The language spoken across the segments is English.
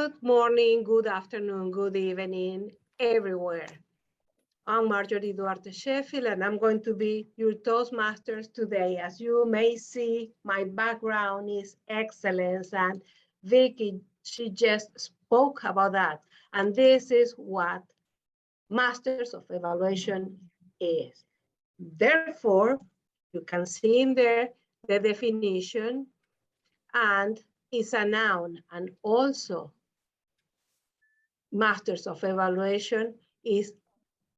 Good morning, good afternoon, good evening, everywhere. I'm Marjorie Duarte Sheffield, and I'm going to be your Toastmasters today. As you may see, my background is excellence, and Vicky, she just spoke about that. And this is what Masters of Evaluation is. Therefore, you can see in there the definition, and it's a noun, and also Masters of Evaluation is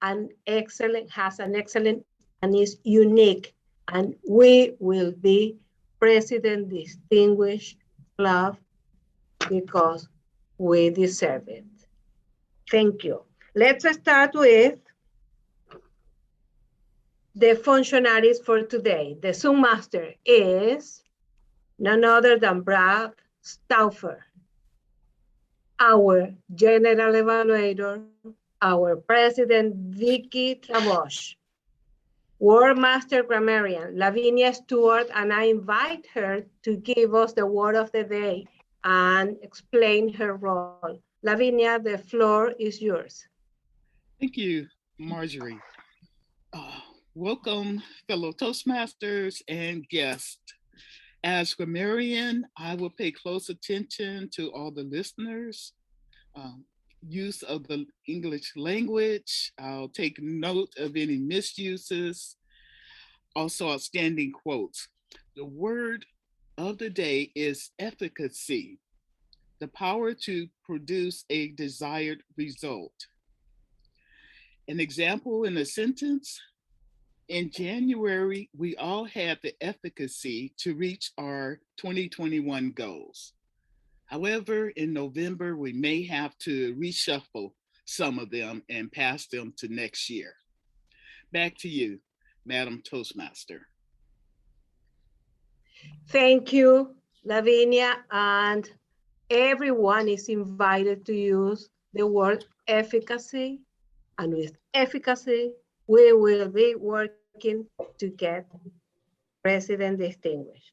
has an excellent and is unique. And we will be President Distinguished Club because we deserve it. Thank you. Let's start with the functionaries for today. The Zoom Master is none other than Brad Stauffer, our General Evaluator, our President, Vicky Trabosh, Word Master Grammarian, Lavinia Stewart, and I invite her to give us the word of the day and explain her role. Lavinia, the floor is yours. Thank you, Marjorie. Welcome, fellow Toastmasters and guests. As grammarian, I will pay close attention to all the listeners, use of the English language. I'll take note of any misuses, also outstanding quotes. The word of the day is efficacy, the power to produce a desired result. An example in a sentence: in January, we all had the efficacy to reach our 2021 goals. However, in November, we may have to reshuffle some of them and pass them to next year. Back to you, Madam Toastmaster. Thank you, Lavinia, and everyone is invited to use the word efficacy, and with efficacy, we will be working to get President Distinguished.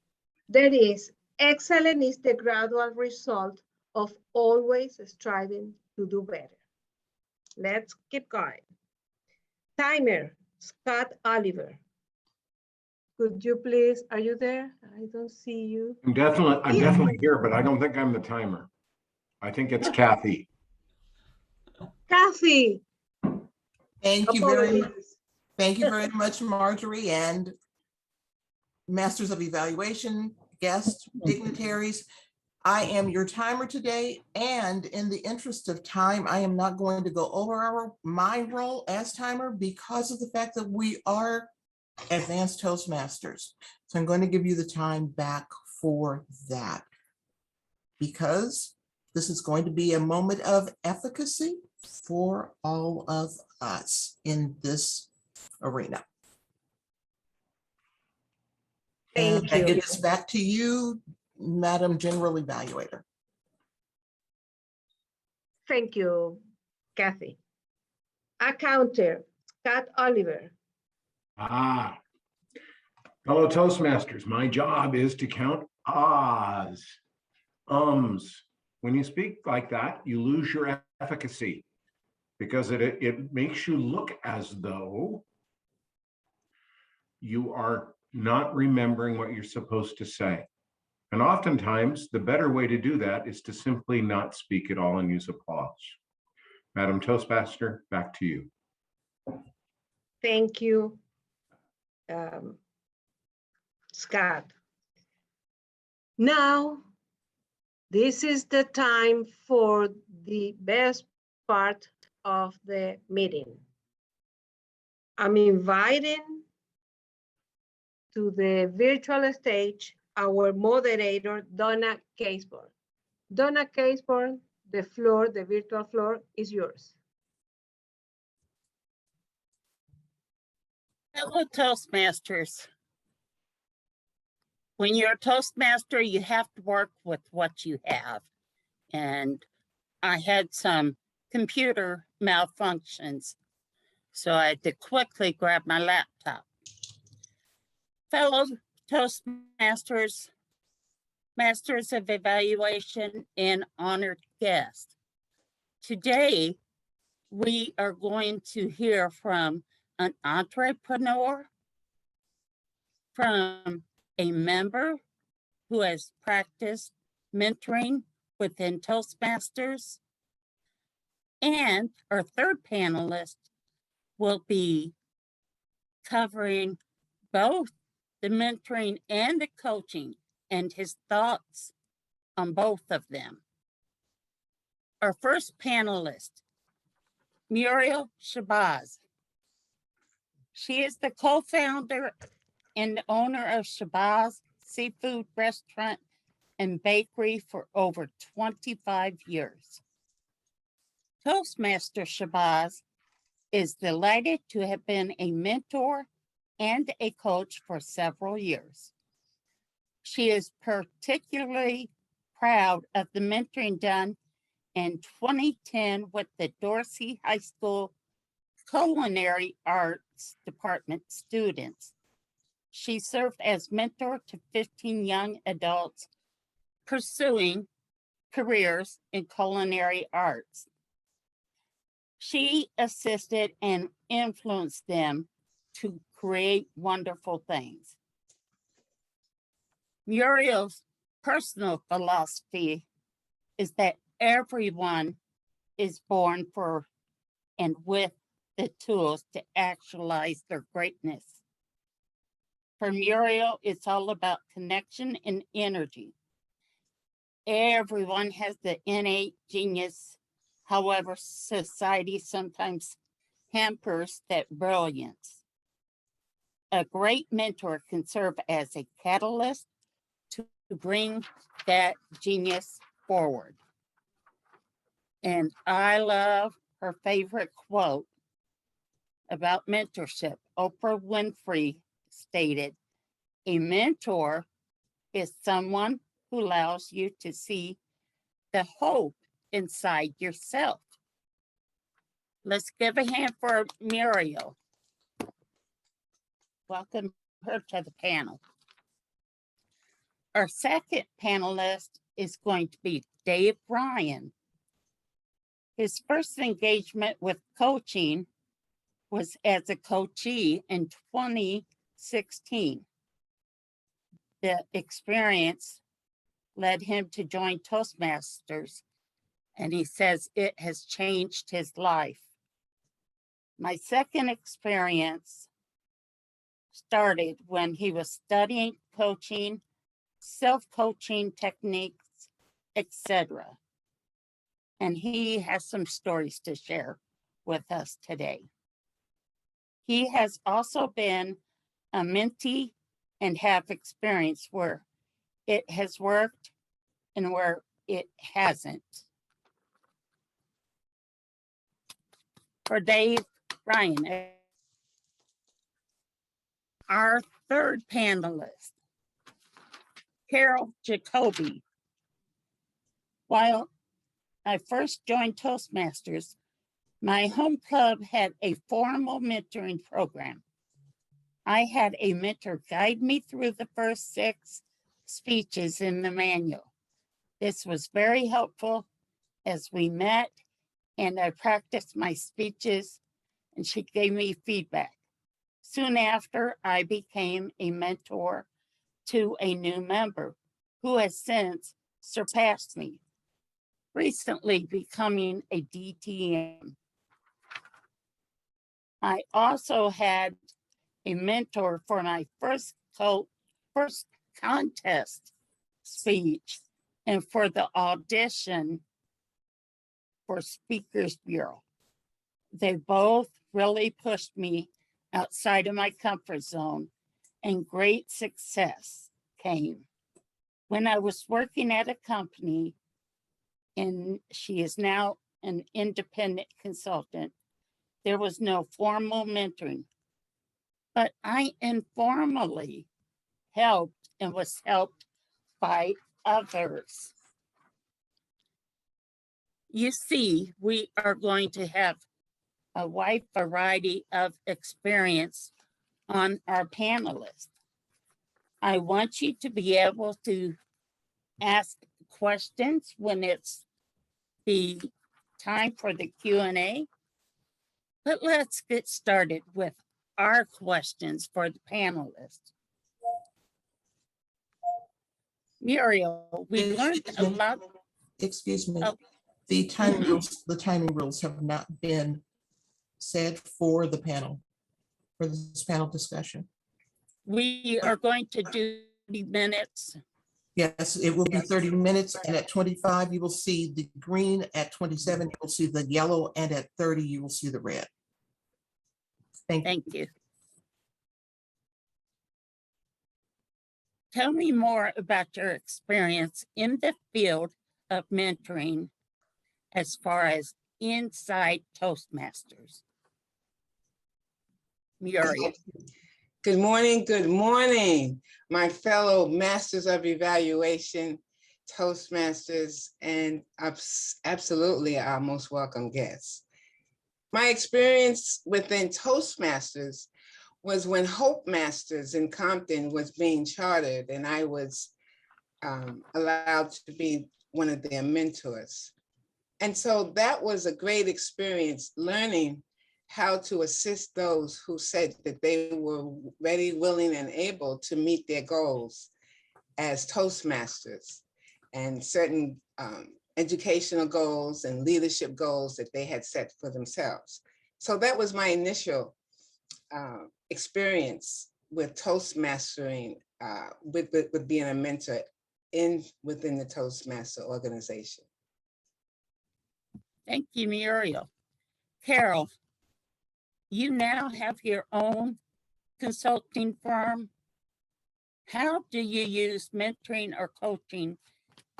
That is, excellence is the gradual result of always striving to do better. Let's keep going. Timer, Scott Oliver. Could you please, are you there? I don't see you. I'm definitely here, but I don't think I'm the timer. I think it's Kathy. Kathy. Thank you very much. Thank you very much, Marjorie, and Masters of Evaluation, guests, dignitaries. I am your timer today, and in the interest of time, I am not going to go over my role as timer because of the fact that we are advanced Toastmasters. So I'm going to give you the time back for that, because this is going to be a moment of efficacy for all of us in this arena. Thank you. I give this back to you, Madam General Evaluator. Thank you, Kathy. Accounter, Scott Oliver. Fellow Toastmasters, my job is to count ahs, ums. When you speak like that, you lose your efficacy because it makes you look as though you are not remembering what you're supposed to say. And oftentimes, the better way to do that is to simply not speak at all and use applause. Madam Toastmaster, back to you. Thank you, Scott. Now, this is the time for the best part of the meeting. I'm inviting to the virtual stage our moderator, Donna Caseborn. Donna Caseborn, the virtual floor is yours. Hello, Toastmasters. When you're a Toastmaster, you have to work with what you have. And I had some computer malfunctions, so I had to quickly grab my laptop. Fellow Toastmasters, Masters of Evaluation, and honored guests. Today, we are going to hear from an entrepreneur, from a member who has practiced mentoring within Toastmasters, and our third panelist will be covering both the mentoring and the coaching and his thoughts on both of them. Our first panelist, Murial Shabazz. She is the co-founder and owner of Shabazz Seafood Restaurant and Bakery for over 25 years. Toastmaster Shabazz is delighted to have been a mentor and a coach for several years. She is particularly proud of the mentoring done in 2010 with the Dorsey High School Culinary Arts Department students. She served as mentor to 15 young adults pursuing careers in culinary arts. She assisted and influenced them to create wonderful things. Muriel's personal philosophy is that everyone is born for and with the tools to actualize their greatness. For Muriel, it's all about connection and energy. Everyone has the innate genius. However, society sometimes hampers that brilliance. A great mentor can serve as a catalyst to bring that genius forward. And I love her favorite quote about mentorship. Oprah Winfrey stated, "A mentor is someone who allows you to see the hope inside yourself." Let's give a hand for Muriel. Welcome her to the panel. Our second panelist is going to be Dave Ryan. His first engagement with coaching was as a coachee in 2016. The experience led him to join Toastmasters, and he says it has changed his life. My second experience started when he was studying coaching, self-coaching techniques, etc. And he has some stories to share with us today. He has also been a mentee and have experience where it has worked and where it hasn't. For Dave Ryan, our third panelist, Carol Jacoby. While I first joined Toastmasters, my home club had a formal mentoring program. I had a mentor guide me through the first 6 speeches in the manual. This was very helpful as we met and I practiced my speeches and she gave me feedback. Soon after, I became a mentor to a new member who has since surpassed me, recently becoming a DTM. I also had a mentor for my first contest speech and for the audition for Speakers Bureau. They both really pushed me outside of my comfort zone, and great success came. When I was working at a company, and she is now an independent consultant, there was no formal mentoring, but I informally helped and was helped by others. You see, we are going to have a wide variety of experience on our panelists. I want you to be able to ask questions when it's the time for the Q&A. But let's get started with our questions for the panelists. Muriel, we learned a lot. Excuse me. Oh. The timing rules have not been said for the panel, for this panel discussion. We are going to do 30 minutes. Yes, it will be 30 minutes, and at 25, you will see the green. At 27, you will see the yellow, and at 30, you will see the red. Thank you. Tell me more about your experience in the field of mentoring as far as inside Toastmasters. Muriel. Good morning, my fellow Masters of Evaluation, Toastmasters, and absolutely our most welcome guests. My experience within Toastmasters was when Hope Masters in Compton was being chartered, and I was allowed to be one of their mentors. And so that was a great experience, learning how to assist those who said that they were ready, willing, and able to meet their goals as Toastmasters and certain educational goals and leadership goals that they had set for themselves. So that was my initial experience with Toastmastering, with being a mentor within the Toastmaster organization. Thank you, Muriel. Carol, you now have your own consulting firm. How do you use mentoring or coaching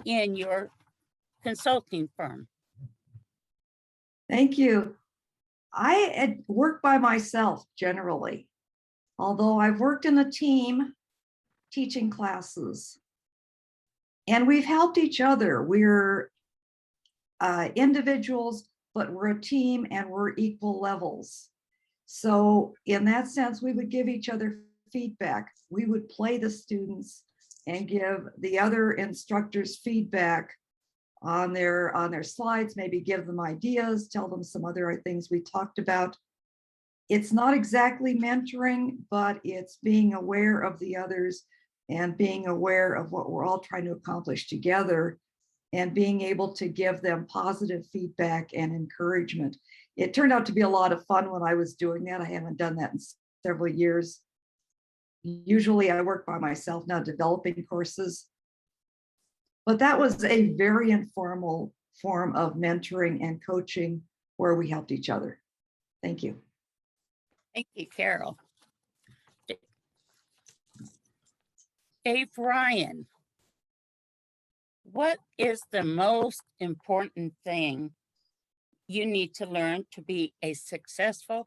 in your consulting firm? Thank you. I work by myself generally, although I've worked in a team teaching classes, and we've helped each other. We're individuals, but we're a team and we're equal levels. So in that sense, we would give each other feedback. We would play the students and give the other instructors feedback on their slides, maybe give them ideas, tell them some other things we talked about. It's not exactly mentoring, but it's being aware of the others and being aware of what we're all trying to accomplish together and being able to give them positive feedback and encouragement. It turned out to be a lot of fun when I was doing that. I haven't done that in several years. Usually I work by myself now developing courses. But that was a very informal form of mentoring and coaching where we helped each other. Thank you. Thank you, Carol. Dave Ryan, what is the most important thing you need to learn to be a successful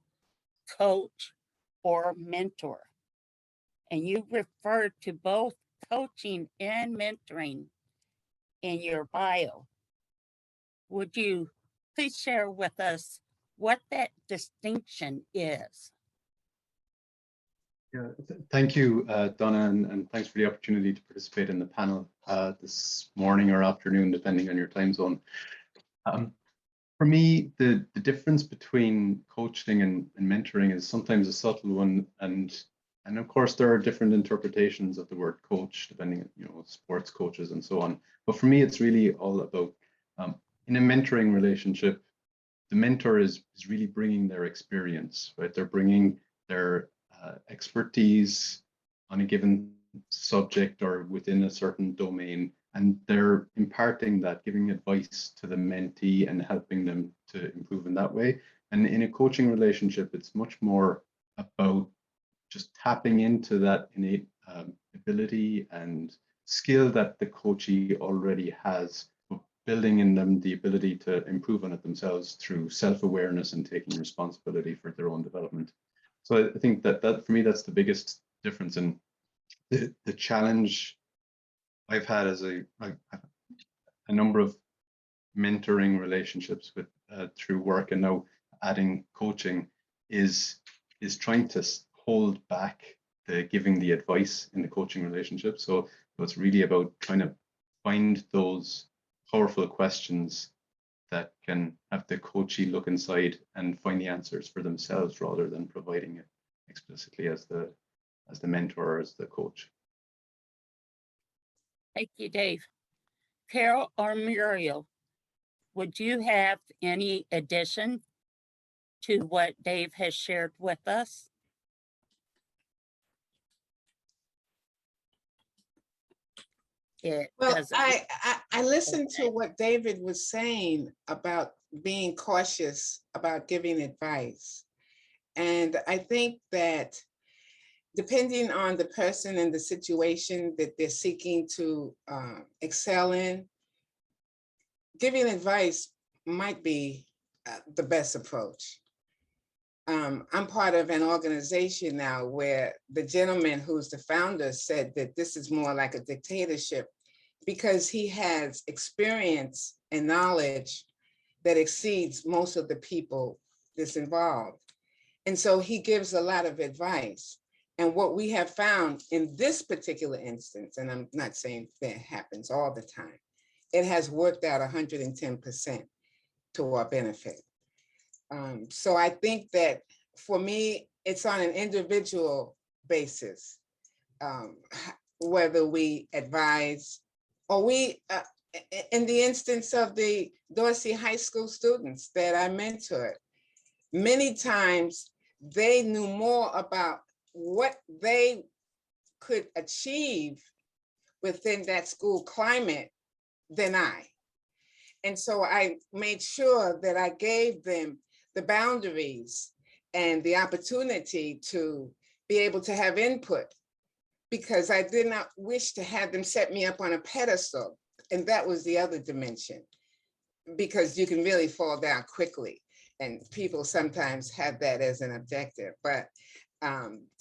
coach or mentor? And you referred to both coaching and mentoring in your bio. Would you please share with us what that distinction is? Yeah, thank you, Donna, and thanks for the opportunity to participate in the panel this morning or afternoon, depending on your time zone. For me, the difference between coaching and mentoring is sometimes a subtle one, and of course there are different interpretations of the word coach, depending on sports coaches and so on. But for me, it's really all about in a mentoring relationship, the mentor is really bringing their experience, right? They're bringing their expertise on a given subject or within a certain domain, and they're imparting that, giving advice to the mentee and helping them to improve in that way. And in a coaching relationship, it's much more about just tapping into that innate ability and skill that the coachee already has, building in them the ability to improve on it themselves through self-awareness and taking responsibility for their own development. So I think that for me, that's the biggest difference. And the challenge I've had as a number of mentoring relationships with through work, and now adding coaching, is trying to hold back the giving the advice in the coaching relationship. So it's really about trying to find those powerful questions that can have the coachee look inside and find the answers for themselves rather than providing it explicitly as the mentor or as the coach. Thank you, Dave. Carol or Muriel, would you have any addition to what Dave has shared with us? Well, I listened to what David was saying about being cautious about giving advice. And I think that depending on the person and the situation that they're seeking to excel in, giving advice might be the best approach. I'm part of an organization now where the gentleman who's the founder said that this is more like a dictatorship because he has experience and knowledge that exceeds most of the people that's involved. And so he gives a lot of advice. And what we have found in this particular instance, and I'm not saying that happens all the time, it has worked out 110% to our benefit. So I think that for me, it's on an individual basis, whether we advise or we, in the instance of the Dorsey High School students that I mentored, many times they knew more about what they could achieve within that school climate than I. And so I made sure that I gave them the boundaries and the opportunity to be able to have input, because I did not wish to have them set me up on a pedestal. And that was the other dimension, because you can really fall down quickly. And people sometimes have that as an objective. But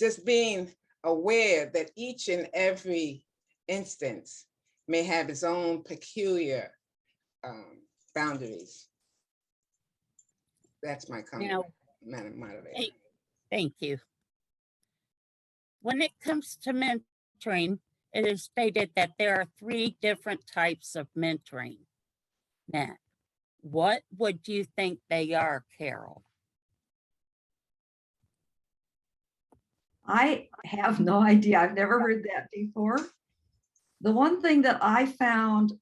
just being aware that each and every instance may have its own peculiar boundaries. That's my comment, Madam Moderator. Thank you. When it comes to mentoring, it is stated that there are 3 different types of mentoring. Now, what would you think they are, Carol? I have no idea. I've never heard that before. The one thing that I found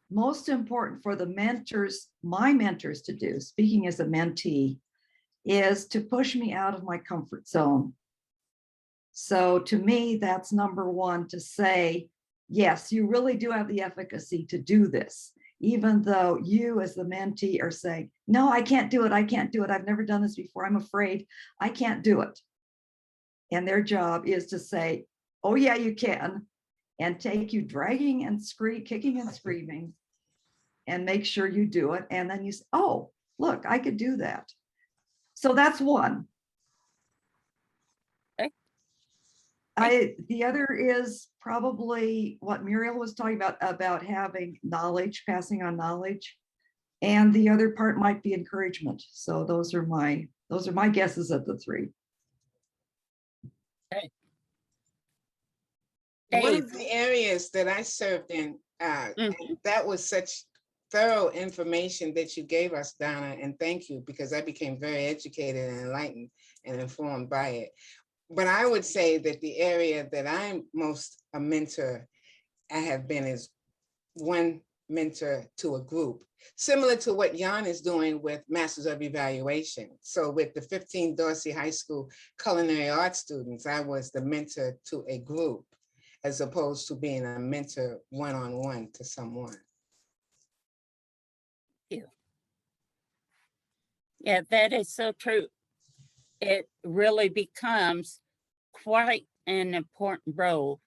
most important for the mentors, my mentors to do, speaking as a mentee, is to push me out of my comfort zone. So to me, that's number one, to say, yes, you really do have the efficacy to do this, even though you as the mentee are saying, no, I can't do it. I can't do it. I've never done this before. I'm afraid I can't do it. And their job is to say, oh yeah, you can, and take you dragging and kicking and screaming, and make sure you do it. And then you say, oh, look, I could do that. So that's one. Okay. The other is probably what Muriel was talking about having knowledge, passing on knowledge. And the other part might be encouragement. So those are my guesses at the 3. Okay. One Dave. of the areas that I served in, and that was such thorough information that you gave us, Donna, and thank you, because I became very educated and enlightened and informed by it. But I would say that the area that I'm most a mentor I have been is one mentor to a group, similar to what Jan is doing with Masters of Evaluation. So with the 15 Dorsey High School culinary arts students, I was the mentor to a group, as opposed to being a mentor one-on-one to someone. Yeah, that is so true. It really becomes quite an important role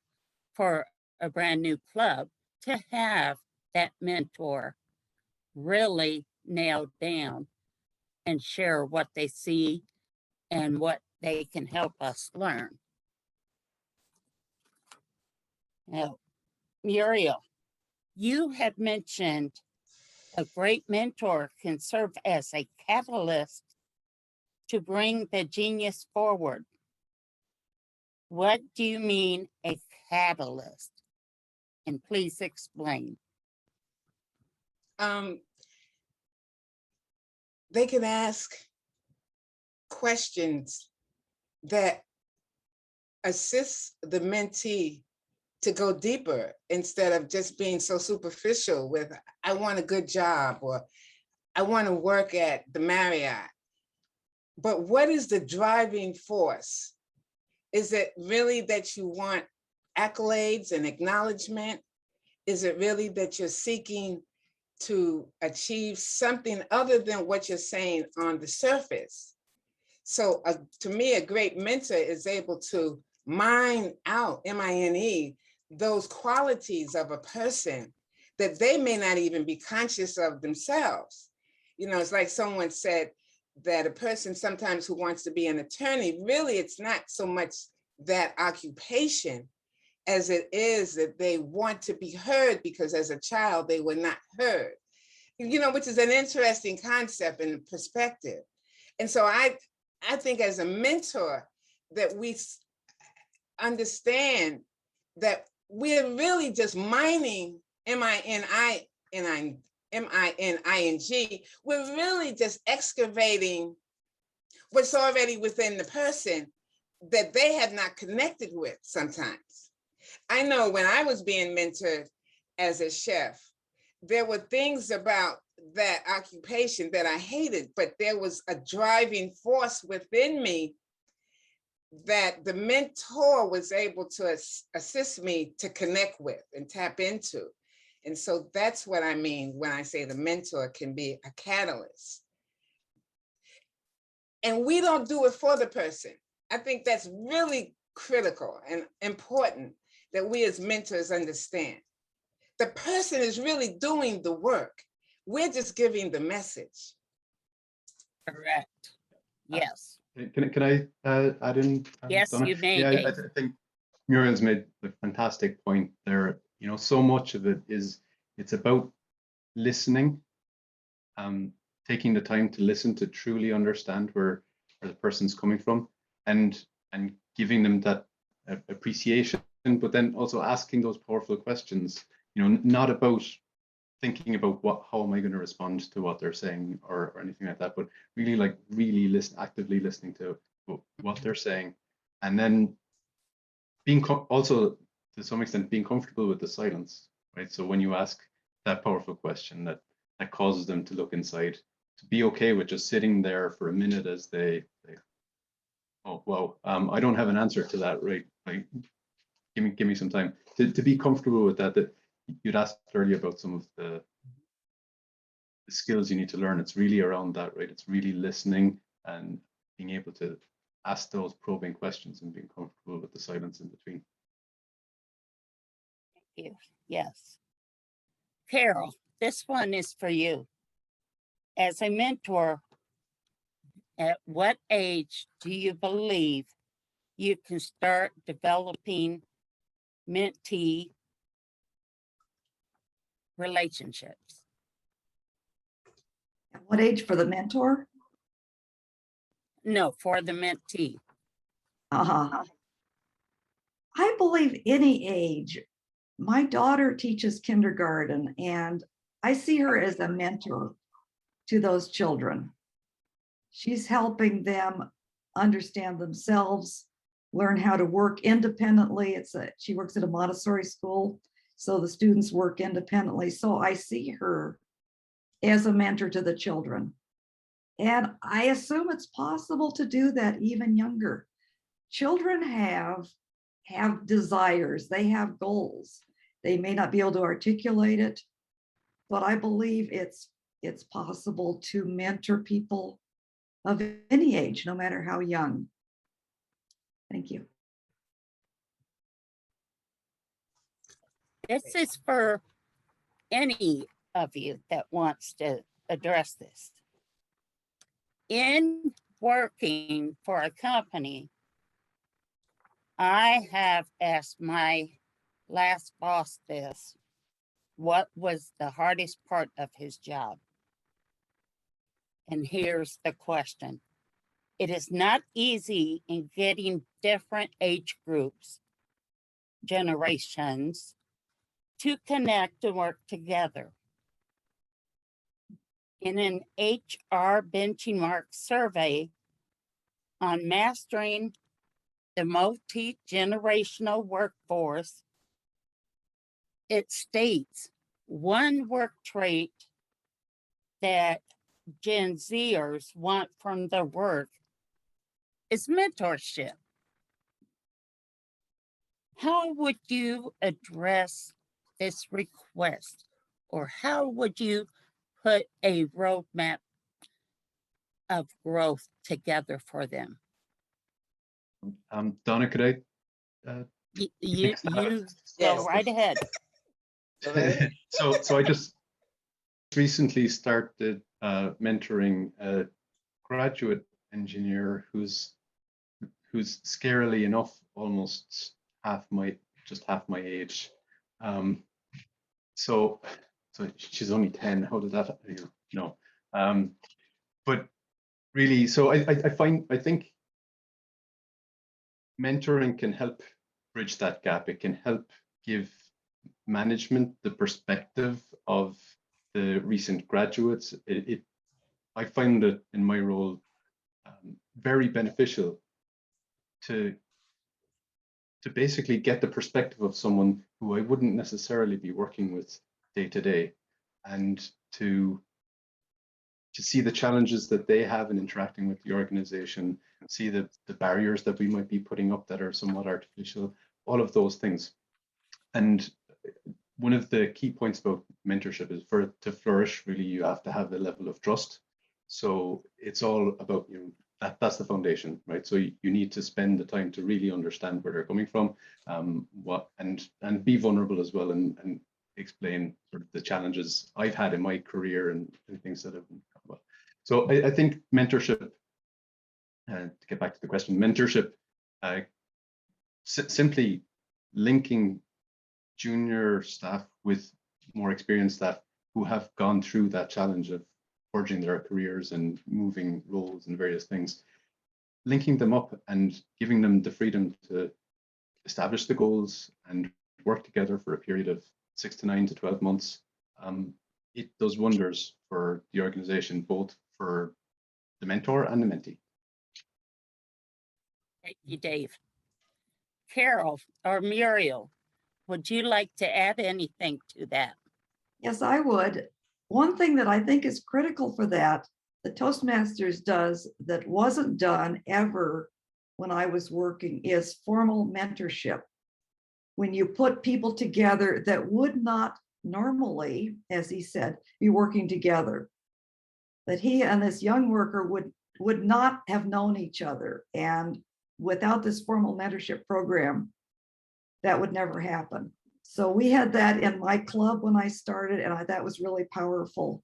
for a brand new club to have that mentor really nailed down and share what they see and what they can help us learn. Now, Muriel, you have mentioned a great mentor can serve as a catalyst to bring the genius forward. What do you mean a catalyst? And please explain. They can ask questions that assist the mentee to go deeper instead of just being so superficial with, I want a good job, or I want to work at the Marriott. But what is the driving force? Is it really that you want accolades and acknowledgement? Is it really that you're seeking to achieve something other than what you're saying on the surface? So to me, a great mentor is able to mine out, M-I-N-E, those qualities of a person that they may not even be conscious of themselves. You know, it's like someone said that a person sometimes who wants to be an attorney, really it's not so much that occupation as it is that they want to be heard because as a child they were not heard, you know, which is an interesting concept and perspective. And so I think as a mentor that we understand that we're really just mining, M-I-N-I-N-I-N-G, we're really just excavating what's already within the person that they have not connected with sometimes. I know when I was being mentored as a chef, there were things about that occupation that I hated, but there was a driving force within me that the mentor was able to assist me to connect with and tap into. And so that's what I mean when I say the mentor can be a catalyst. And we don't do it for the person. I think that's really critical and important that we as mentors understand. The person is really doing the work. We're just giving the message. Correct. Yes. Can I add in? Yes, Donna? you may. Yeah, Dave. I think Muriel's made a fantastic point there. You know, so much of it is, it's about listening, taking the time to listen, to truly understand where the person's coming from, and giving them that appreciation, but then also asking those powerful questions. You know, not about thinking about how am I going to respond to what they're saying or anything like that, but really actively listening to what they're saying, and then being also to some extent being comfortable with the silence, right? So when you ask that powerful question that causes them to look inside, to be okay with just sitting there for a minute as they oh wow, I don't have an answer to that, right? Like, give me some time to be comfortable with that. That you'd asked earlier about some of the skills you need to learn. It's really around that, right? It's really listening and being able to ask those probing questions and being comfortable with the silence in between. Thank you. Yes. Carol, this one is for you. As a mentor, at what age do you believe you can start developing mentee relationships? At what age for the mentor? No, for the mentee. I believe any age. My daughter teaches kindergarten, and I see her as a mentor to those children. She's helping them understand themselves, learn how to work independently. She works at a Montessori school, so the students work independently. So I see her as a mentor to the children. And I assume it's possible to do that even younger. Children have desires, they have goals. They may not be able to articulate it, but I believe it's possible to mentor people of any age, no matter how young. Thank you. This is for any of you that wants to address this. In working for a company, I have asked my last boss this: what was the hardest part of his job? And here's the question. It is not easy in getting different age groups, generations, to connect and work together. In an HR benchmark survey on mastering the multi-generational workforce, it states one work trait that Gen Zers want from their work is mentorship. How would you address this request, or how would you put a roadmap of growth together for them? Donna, could I? You go Yes. right ahead. So I just recently started mentoring a graduate engineer who's scarily enough almost half my age. So she's only 10. How did that, no? But really, so I think mentoring can help bridge that gap. It can help give management the perspective of the recent graduates. I find it in my role very beneficial to basically get the perspective of someone who I wouldn't necessarily be working with day to day, and to see the challenges that they have in interacting with the organization, see the barriers that we might be putting up that are somewhat artificial, all of those things. And one of the key points about mentorship is, for it to flourish, really, you have to have a level of trust. So it's all about, that's the foundation, right? So you need to spend the time to really understand where they're coming from, and be vulnerable as well, and explain sort of the challenges I've had in my career and things that have been come about. So I think mentorship, to get back to the question, mentorship, simply linking junior staff with more experienced staff who have gone through that challenge of forging their careers and moving roles and various things, linking them up and giving them the freedom to establish the goals and work together for a period of 6 to 9 to 12 months. It does wonders for the organization, both for the mentor and the mentee. Thank you, Dave. Carol or Muriel, would you like to add anything to that? Yes, I would. One thing that I think is critical for that, the Toastmasters does that wasn't done ever when I was working, is formal mentorship. When you put people together that would not normally, as he said, be working together, that he and this young worker would not have known each other. And without this formal mentorship program, that would never happen. So we had that in my club when I started, and that was really powerful.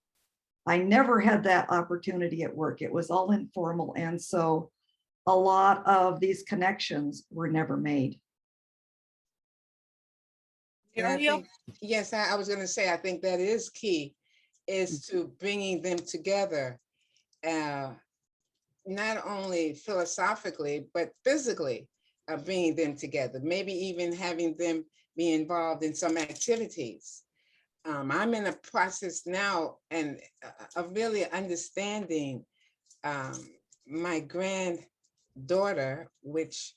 I never had that opportunity at work. It was all informal. And so a lot of these connections were never made. And I think, yes, I was going to say, I think that is key, is to bringing them together, not only philosophically, but physically, bringing them together, maybe even having them be involved in some activities. I'm in a process now and of really understanding my granddaughter, which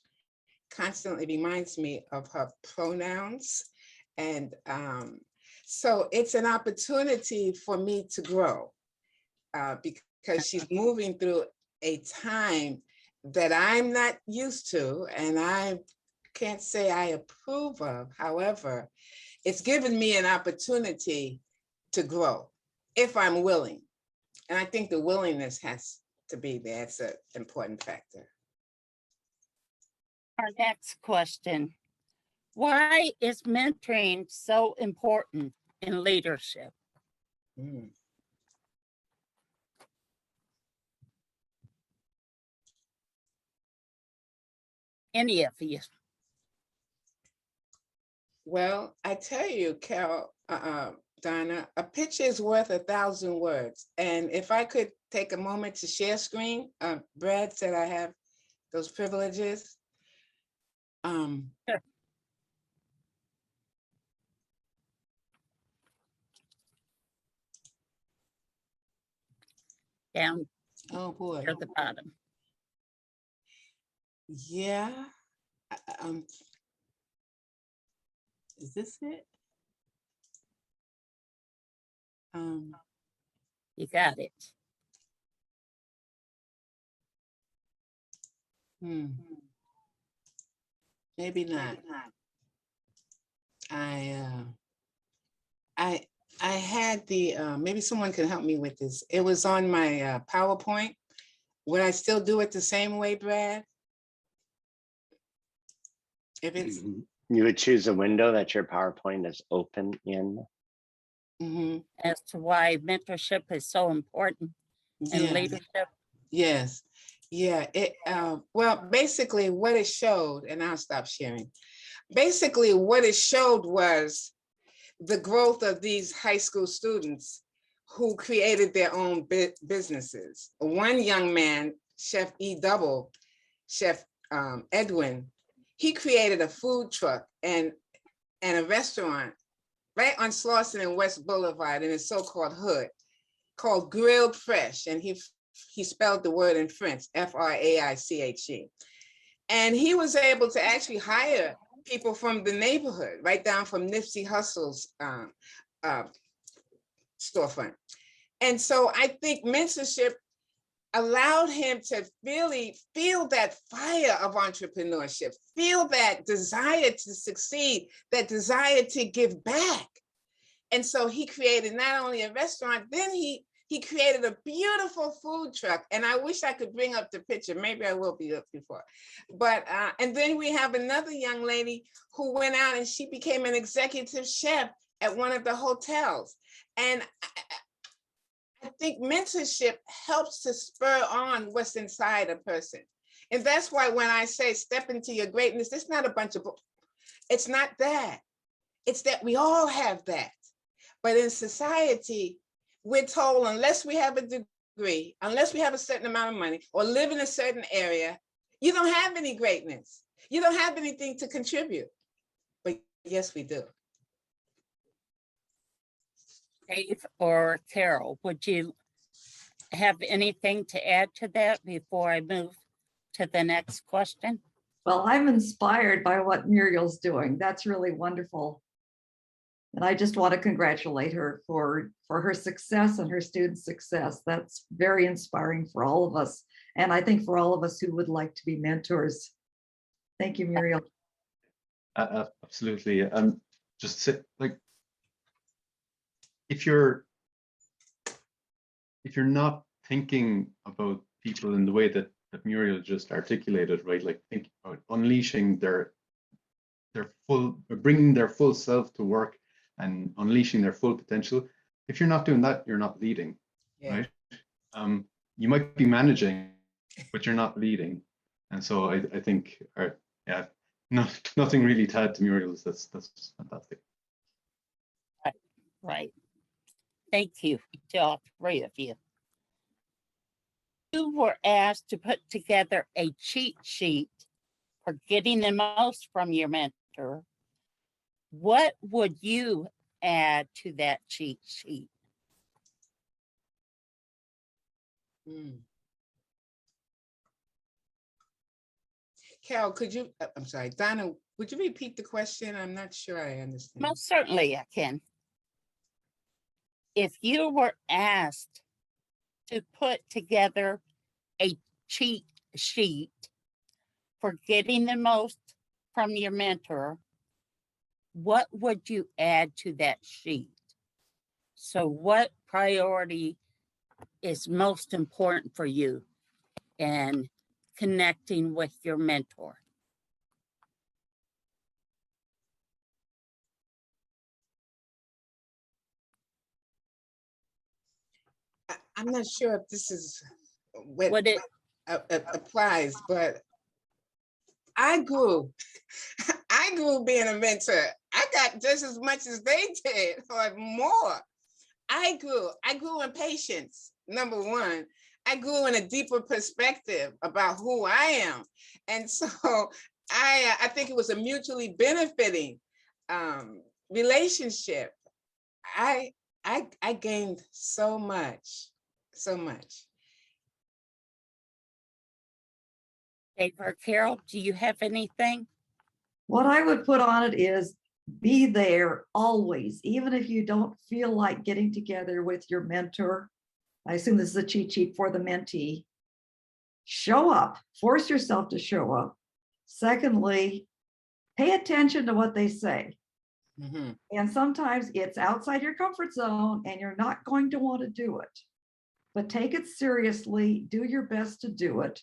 constantly reminds me of her pronouns. And so it's an opportunity for me to grow because she's moving through a time that I'm not used to, and I can't say I approve of. However, it's given me an opportunity to grow if I'm willing. And I think the willingness has to be there. It's an important factor. Our next question. Why is mentoring so important in leadership? Any of you? Well, I tell you, Carol, Donna, a picture is worth 1,000 words. And if I could take a moment to share screen, Brad said I have those privileges. Sure. down Oh, boy. near the bottom. Yeah. Is this it? You got it. Maybe not. I had the, maybe someone can help me with this. It was on my PowerPoint. Would I still do it the same way, Brad? If it's. You would choose a window that your PowerPoint is open in. As to why mentorship is so important in leadership. Yes. Yeah. Well, basically what it showed, and I'll stop sharing. Basically what it showed was the growth of these high school students who created their own businesses. One young man, Chef Chef Edwin, he created a food truck and a restaurant right on Slauson and West Boulevard in his so-called hood called Grilled Fresh. And he spelled the word in French, Fraiche. And he was able to actually hire people from the neighborhood, right down from Nipsey Hussle's storefront. And so I think mentorship allowed him to really feel that fire of entrepreneurship, feel that desire to succeed, that desire to give back. And so he created not only a restaurant, then he created a beautiful food truck. And I wish I could bring up the picture. Maybe I will be up before. But, and then we have another young lady who went out and she became an executive chef at one of the hotels. And I think mentorship helps to spur on what's inside a person. And that's why when I say step into your greatness, it's not a bunch of books. It's not that. It's that we all have that. But in society, we're told unless we have a degree, unless we have a certain amount of money or live in a certain area, you don't have any greatness. You don't have anything to contribute. But yes, we do. Dave or Carol, would you have anything to add to that before I move to the next question? Well, I'm inspired by what Muriel's doing. That's really wonderful. And I just want to congratulate her for her success and her students' success. That's very inspiring for all of us. And I think for all of us who would like to be mentors. Thank you, Muriel. Absolutely. Just like, if you're not thinking about people in the way that Muriel just articulated, right? Like think about unleashing their full, bringing their full self to work and unleashing their full potential. If you're not doing that, you're not leading, right? You might be managing, but you're not leading. And so I think, yeah, nothing really to add to Muriel's. That's fantastic. Right. Thank you to all three of you. You were asked to put together a cheat sheet for getting the most from your mentor. What would you add to that cheat sheet? Carol, could you, I'm sorry, Donna, would you repeat the question? I'm not sure I understand. Most certainly I can. If you were asked to put together a cheat sheet for getting the most from your mentor, what would you add to that sheet? So what priority is most important for you in connecting with your mentor? I'm not sure if this is what it applies, but I grew being a mentor. I got just as much as they did or more. I grew in patience, number one. I grew in a deeper perspective about who I am. And so I think it was a mutually benefiting relationship. I gained so much. Dave or Carol, do you have anything? What I would put on it is be there always, even if you don't feel like getting together with your mentor. I assume this is a cheat sheet for the mentee. Show up, force yourself to show up. Secondly, pay attention to what they say. Mhm. And sometimes it's outside your comfort zone and you're not going to want to do it. But take it seriously, do your best to do it.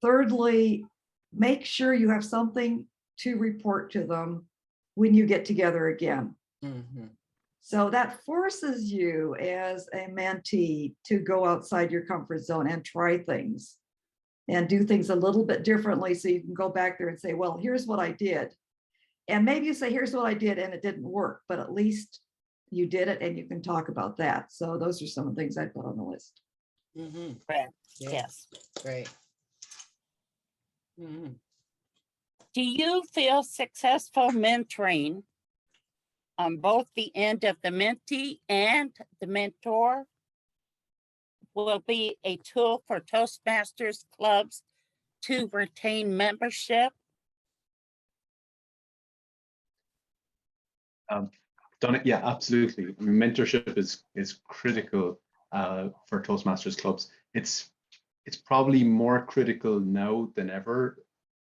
Thirdly, make sure you have something to report to them when you get together again. Mhm. So that forces you as a mentee to go outside your comfort zone and try things and do things a little bit differently so you can go back there and say, well, here's what I did. And maybe you say, here's what I did and it didn't work, but at least you did it and you can talk about that. So those are some of the things I put on the list. Mhm. Correct. Yeah. Yes. Great. Mhm. Do you feel successful mentoring on both the end of the mentee and the mentor will be a tool for Toastmasters clubs to retain membership? Donna, yeah, absolutely. I mean, mentorship is critical for Toastmasters clubs. It's probably more critical now than ever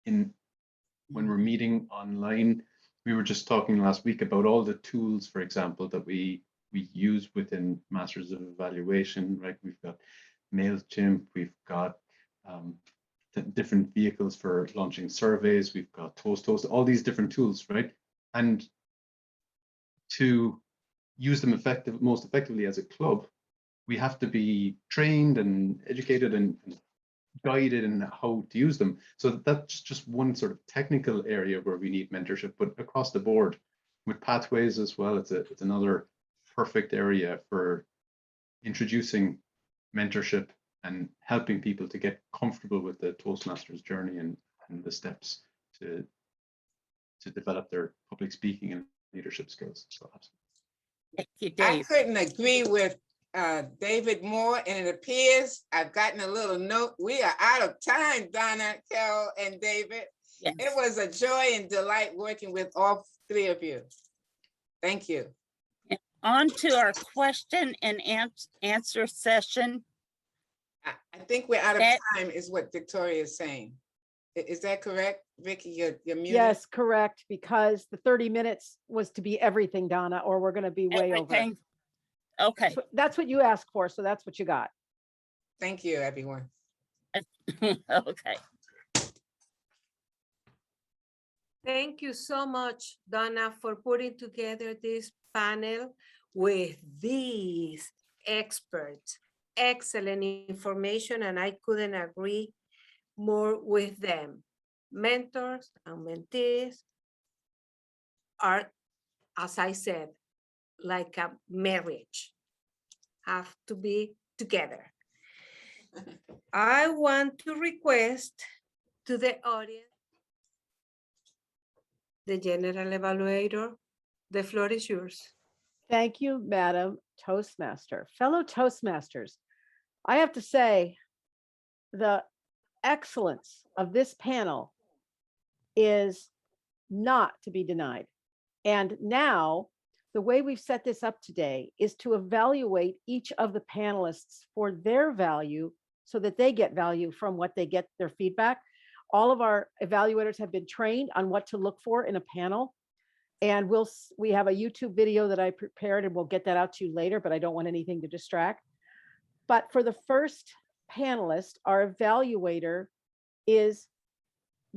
when we're meeting online. We were just talking last week about all the tools, for example, that we use within Masters of Evaluation, right? We've got MailChimp, we've got different vehicles for launching surveys, we've got Toast, all these different tools, right? And to use them most effectively as a club, we have to be trained and educated and guided in how to use them. So that's just one sort of technical area where we need mentorship, but across the board with pathways as well, it's another perfect area for introducing mentorship and helping people to get comfortable with the Toastmasters journey and the steps to develop their public speaking and leadership skills. So Thank you, I Dave. couldn't agree with David more, and it appears I've gotten a little note. We are out of time, Donna, Carol, and David. Yes. It was a joy and delight working with all three of you. Thank you. On to our question and answer session. I think we're out of That- time, is what Victoria is saying. Is that correct, Vicky? You're muted. Yes, correct, because the 30 minutes was to be everything, Donna, or we're going to be way over. Everything. Okay. That's what you asked for, so that's what you got. Thank you, everyone. Okay. Thank you so much, Donna, for putting together this panel with these experts. Excellent information, and I couldn't agree more with them. Mentors and mentees are, as I said, like a marriage, have to be together. I want to request to the audience, the general evaluator, the floor is yours. Thank you, Madam Toastmaster. Fellow Toastmasters, I have to say the excellence of this panel is not to be denied. And now the way we've set this up today is to evaluate each of the panelists for their value so that they get value from what they get, their feedback. All of our evaluators have been trained on what to look for in a panel. And we have a YouTube video that I prepared and we'll get that out to you later, but I don't want anything to distract. But for the first panelist, our evaluator is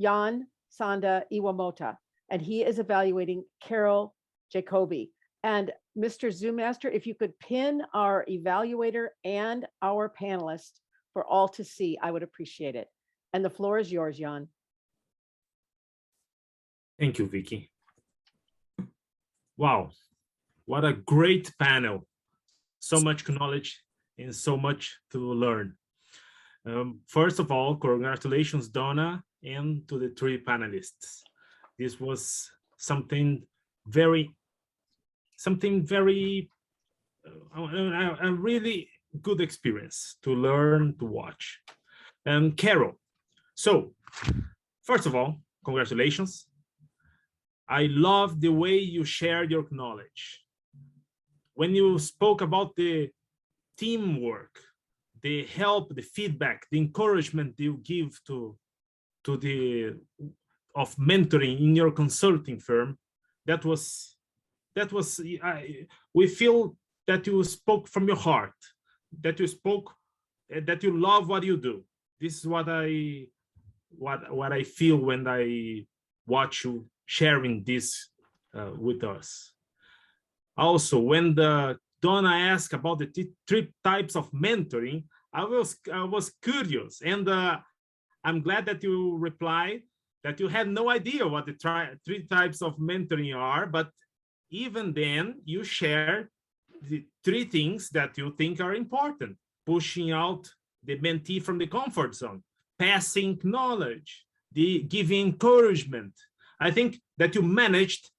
Jan Sanda Iwamota, and he is evaluating Carol Jacoby. And Mr. Zoom Master, if you could pin our evaluator and our panelist for all to see, I would appreciate it. And the floor is yours, Jan. Thank you, Vicky. Wow, what a great panel. So much knowledge and so much to learn. First of all, congratulations, Donna, and to the three panelists. This was something very, a really good experience to learn, to watch. And Carol, So, first of all, congratulations. I love the way you shared your knowledge. When you spoke about the teamwork, the help, the feedback, the encouragement you give to the of mentoring in your consulting firm, we feel that you spoke from your heart, that you spoke, that you love what you do. This is what I feel when I watch you sharing this with us. Also, when Donna asked about the three types of mentoring, I was curious, and I'm glad that you replied that you had no idea what the three types of mentoring are, but even then you share the three things that you think are important: pushing out the mentee from the comfort zone, passing knowledge, the giving encouragement. I think that you managed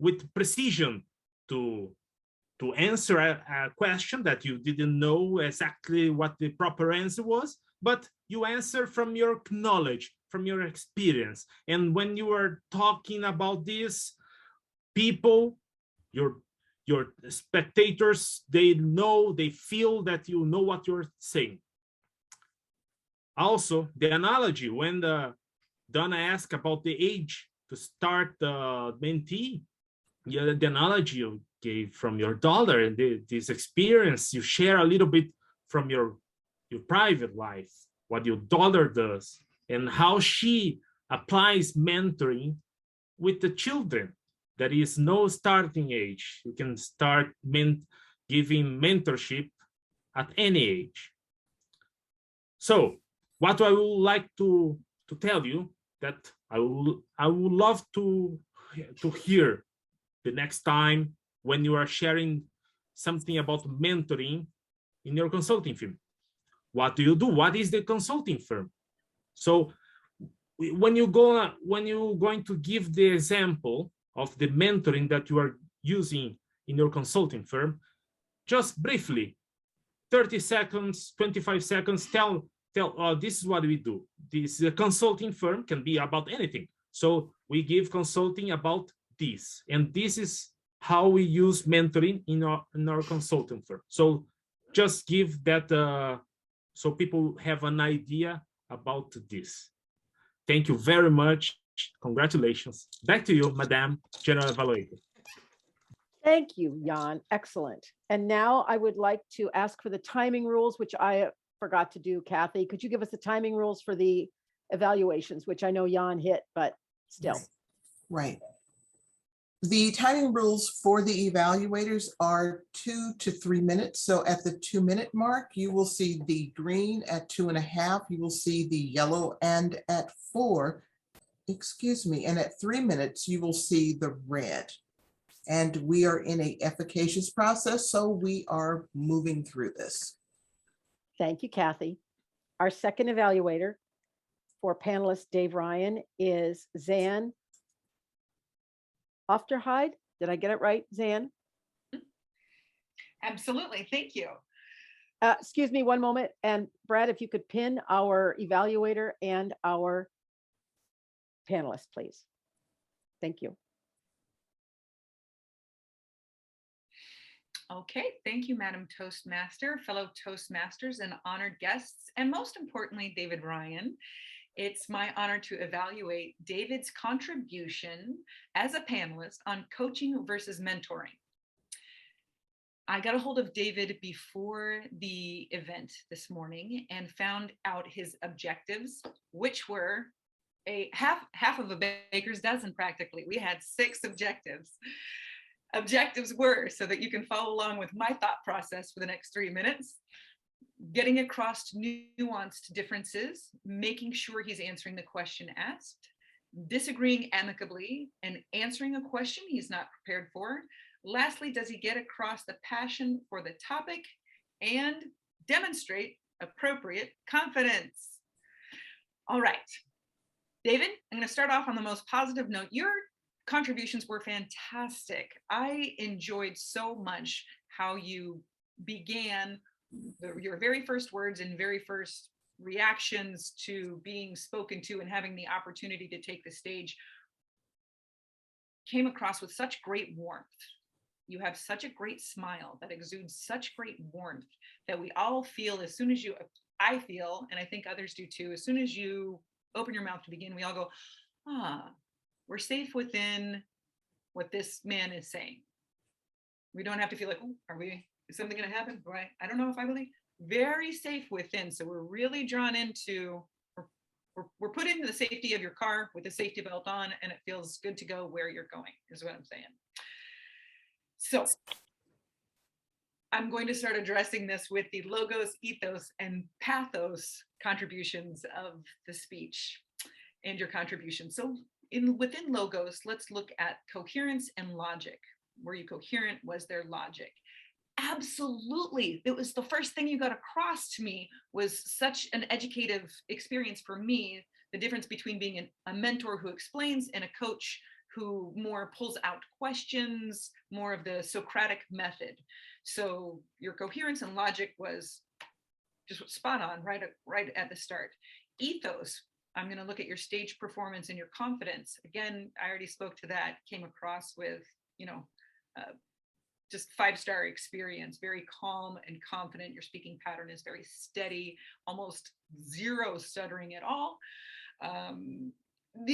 with precision to answer a question that you didn't know exactly what the proper answer was, but you answer from your knowledge, from your experience. And when you are talking about this, people, your spectators, they know, they feel that you know what you're saying. Also, the analogy, when Donna asked about the age to start the mentee, the analogy you gave from your daughter and this experience, you share a little bit from your private life, what your daughter does, and how she applies mentoring with the children. There is no starting age. You can start giving mentorship at any age. So what I would like to tell you that I would love to hear the next time when you are sharing something about mentoring in your consulting firm. What do you do? What is the consulting firm? So when you're going to give the example of the mentoring that you are using in your consulting firm, just briefly, 30 seconds, 25 seconds, tell this is what we do. This consulting firm can be about anything. So we give consulting about this, and this is how we use mentoring in our consulting firm. So just give that so people have an idea about this. Thank you very much. Congratulations. Back to you, Madam General Evaluator. Thank you, Jan. Excellent. And now I would like to ask for the timing rules, which I forgot to do. Kathy, could you give us the timing rules for the evaluations, which I know Jan hit, but still. Right. The timing rules for the evaluators are 2 to 3 minutes. So at the 2-minute mark, you will see the green at 2.5. You will see the yellow and at 4, excuse me. And at 3 minutes, you will see the red. And we are in a efficacious process, so we are moving through this. Thank you, Kathy. Our second evaluator for panelist Dave Ryan is Zan Ofterhide. Did I get it right, Zan? Absolutely. Thank you. Excuse me one moment. And Brad, if you could pin our evaluator and our panelist, please. Thank you. Okay, thank you, Madam Toastmaster, fellow Toastmasters and honored guests, and most importantly, David Ryan. It's my honor to evaluate David's contribution as a panelist on coaching versus mentoring. I got a hold of David before the event this morning and found out his objectives, which were a half of a baker's dozen practically. We had 6 objectives. Objectives were, so that you can follow along with my thought process for the next 3 minutes, getting across nuanced differences, making sure he's answering the question asked, disagreeing amicably, and answering a question he's not prepared for. Lastly, does he get across the passion for the topic and demonstrate appropriate confidence? All right, David, I'm going to start off on the most positive note. Your contributions were fantastic. I enjoyed so much how you began your very first words and very first reactions to being spoken to and having the opportunity to take the stage came across with such great warmth. You have such a great smile that exudes such great warmth that we all feel as soon as you, I feel, and I think others do too, as soon as you open your mouth to begin, we all go, we're safe within what this man is saying. We don't have to feel like, is something going to happen? Right? I don't know if I believe. Very safe within. So we're really drawn into, we're put into the safety of your car with the safety belt on, and it feels good to go where you're going, is what I'm saying. So I'm going to start addressing this with the logos, ethos, and pathos contributions of the speech and your contribution. So within logos, let's look at coherence and logic. Were you coherent? Was there logic? Absolutely. It was the first thing you got across to me, was such an educative experience for me, the difference between being a mentor who explains and a coach who more pulls out questions, more of the Socratic method. So your coherence and logic was just spot on right at the start. Ethos, I'm going to look at your stage performance and your confidence. Again, I already spoke to that, came across with, just 5-star experience, very calm and confident. Your speaking pattern is very steady, almost zero stuttering at all.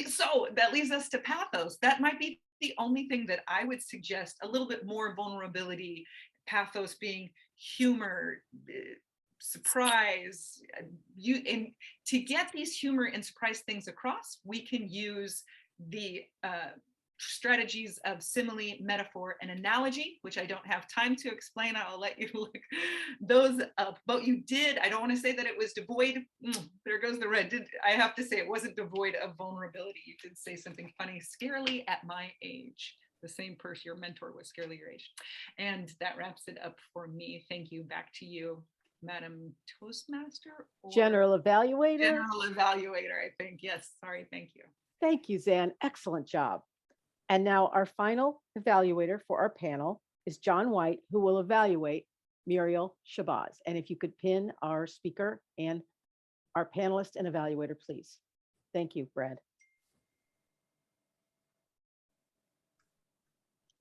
So that leads us to pathos. That might be the only thing that I would suggest, a little bit more vulnerability, pathos being humor, surprise. And to get these humor and surprise things across, we can use the strategies of simile, metaphor, and analogy, which I don't have time to explain. I'll let you look those up. But you did, I don't want to say that it was devoid. There goes the red. I have to say it wasn't devoid of vulnerability. You did say something funny, scarily at my age. The same person, your mentor was scarily your age. And that wraps it up for me. Thank you. Back to you, Madam Toastmaster. General Evaluator. General Evaluator, I think. Yes, sorry, thank you. Thank you, Zan. Excellent job. And now our final evaluator for our panel is John White, who will evaluate Murial Shabazz. And if you could pin our speaker and our panelist and evaluator, please. Thank you, Brad.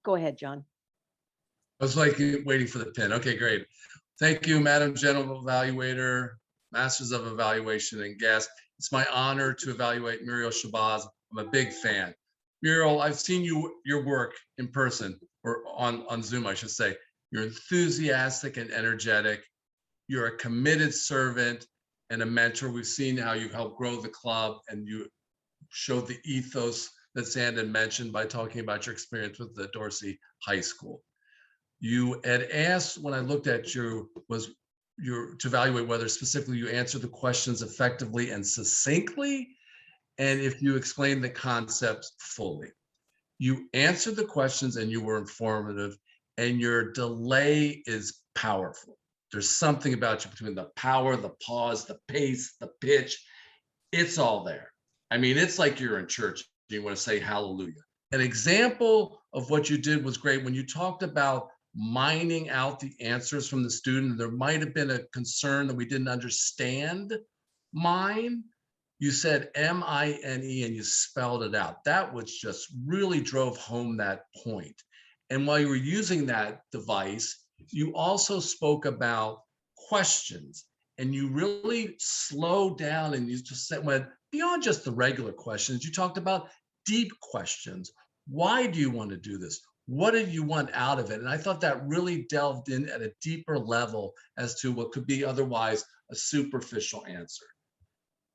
Go ahead, John. I was like waiting for the pin. Okay, great. Thank you, Madam General Evaluator, Masters of Evaluation, and guests. It's my honor to evaluate Murial Shabazz. I'm a big fan. Murial, I've seen your work in person, or on Zoom, I should say. You're enthusiastic and energetic. You're a committed servant and a mentor. We've seen how you helped grow the club, and you showed the ethos that Zan mentioned by talking about your experience with the Dorsey High School. You had asked, when I looked at you, to evaluate whether specifically you answered the questions effectively and succinctly, and if you explained the concepts fully. You answered the questions and you were informative, and your delay is powerful. There's something about you between the power, the pause, the pace, the pitch. It's all there. I mean, it's like you're in church. You want to say hallelujah. An example of what you did was great when you talked about mining out the answers from the student. There might have been a concern that we didn't understand mine. You said M-I-N-E and you spelled it out. That was just really drove home that point. And while you were using that device, you also spoke about questions, and you really slowed down, and you just went beyond just the regular questions. You talked about deep questions. Why do you want to do this? What did you want out of it? And I thought that really delved in at a deeper level as to what could be otherwise a superficial answer.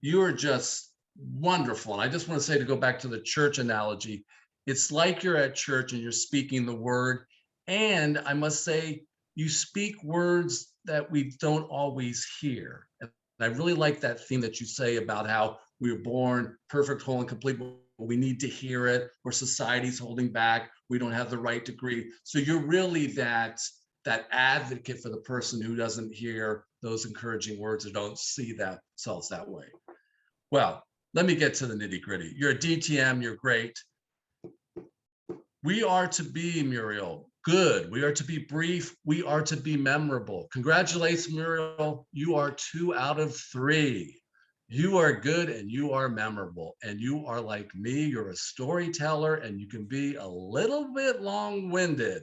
You are just wonderful. And I just want to say, to go back to the church analogy, it's like you're at church and you're speaking the word. And I must say, you speak words that we don't always hear. And I really like that theme that you say about how we were born perfect, whole, and complete, but we need to hear it, or society's holding back. We don't have the right to grieve. So you're really that advocate for the person who doesn't hear those encouraging words or don't see themselves that way. Well, let me get to the nitty gritty. You're a DTM, you're great. We are to be, Murial, good. We are to be brief. We are to be memorable. Congratulations, Murial. You are 2 out of 3. You are good and you are memorable and you are like me. You're a storyteller and you can be a little bit long-winded.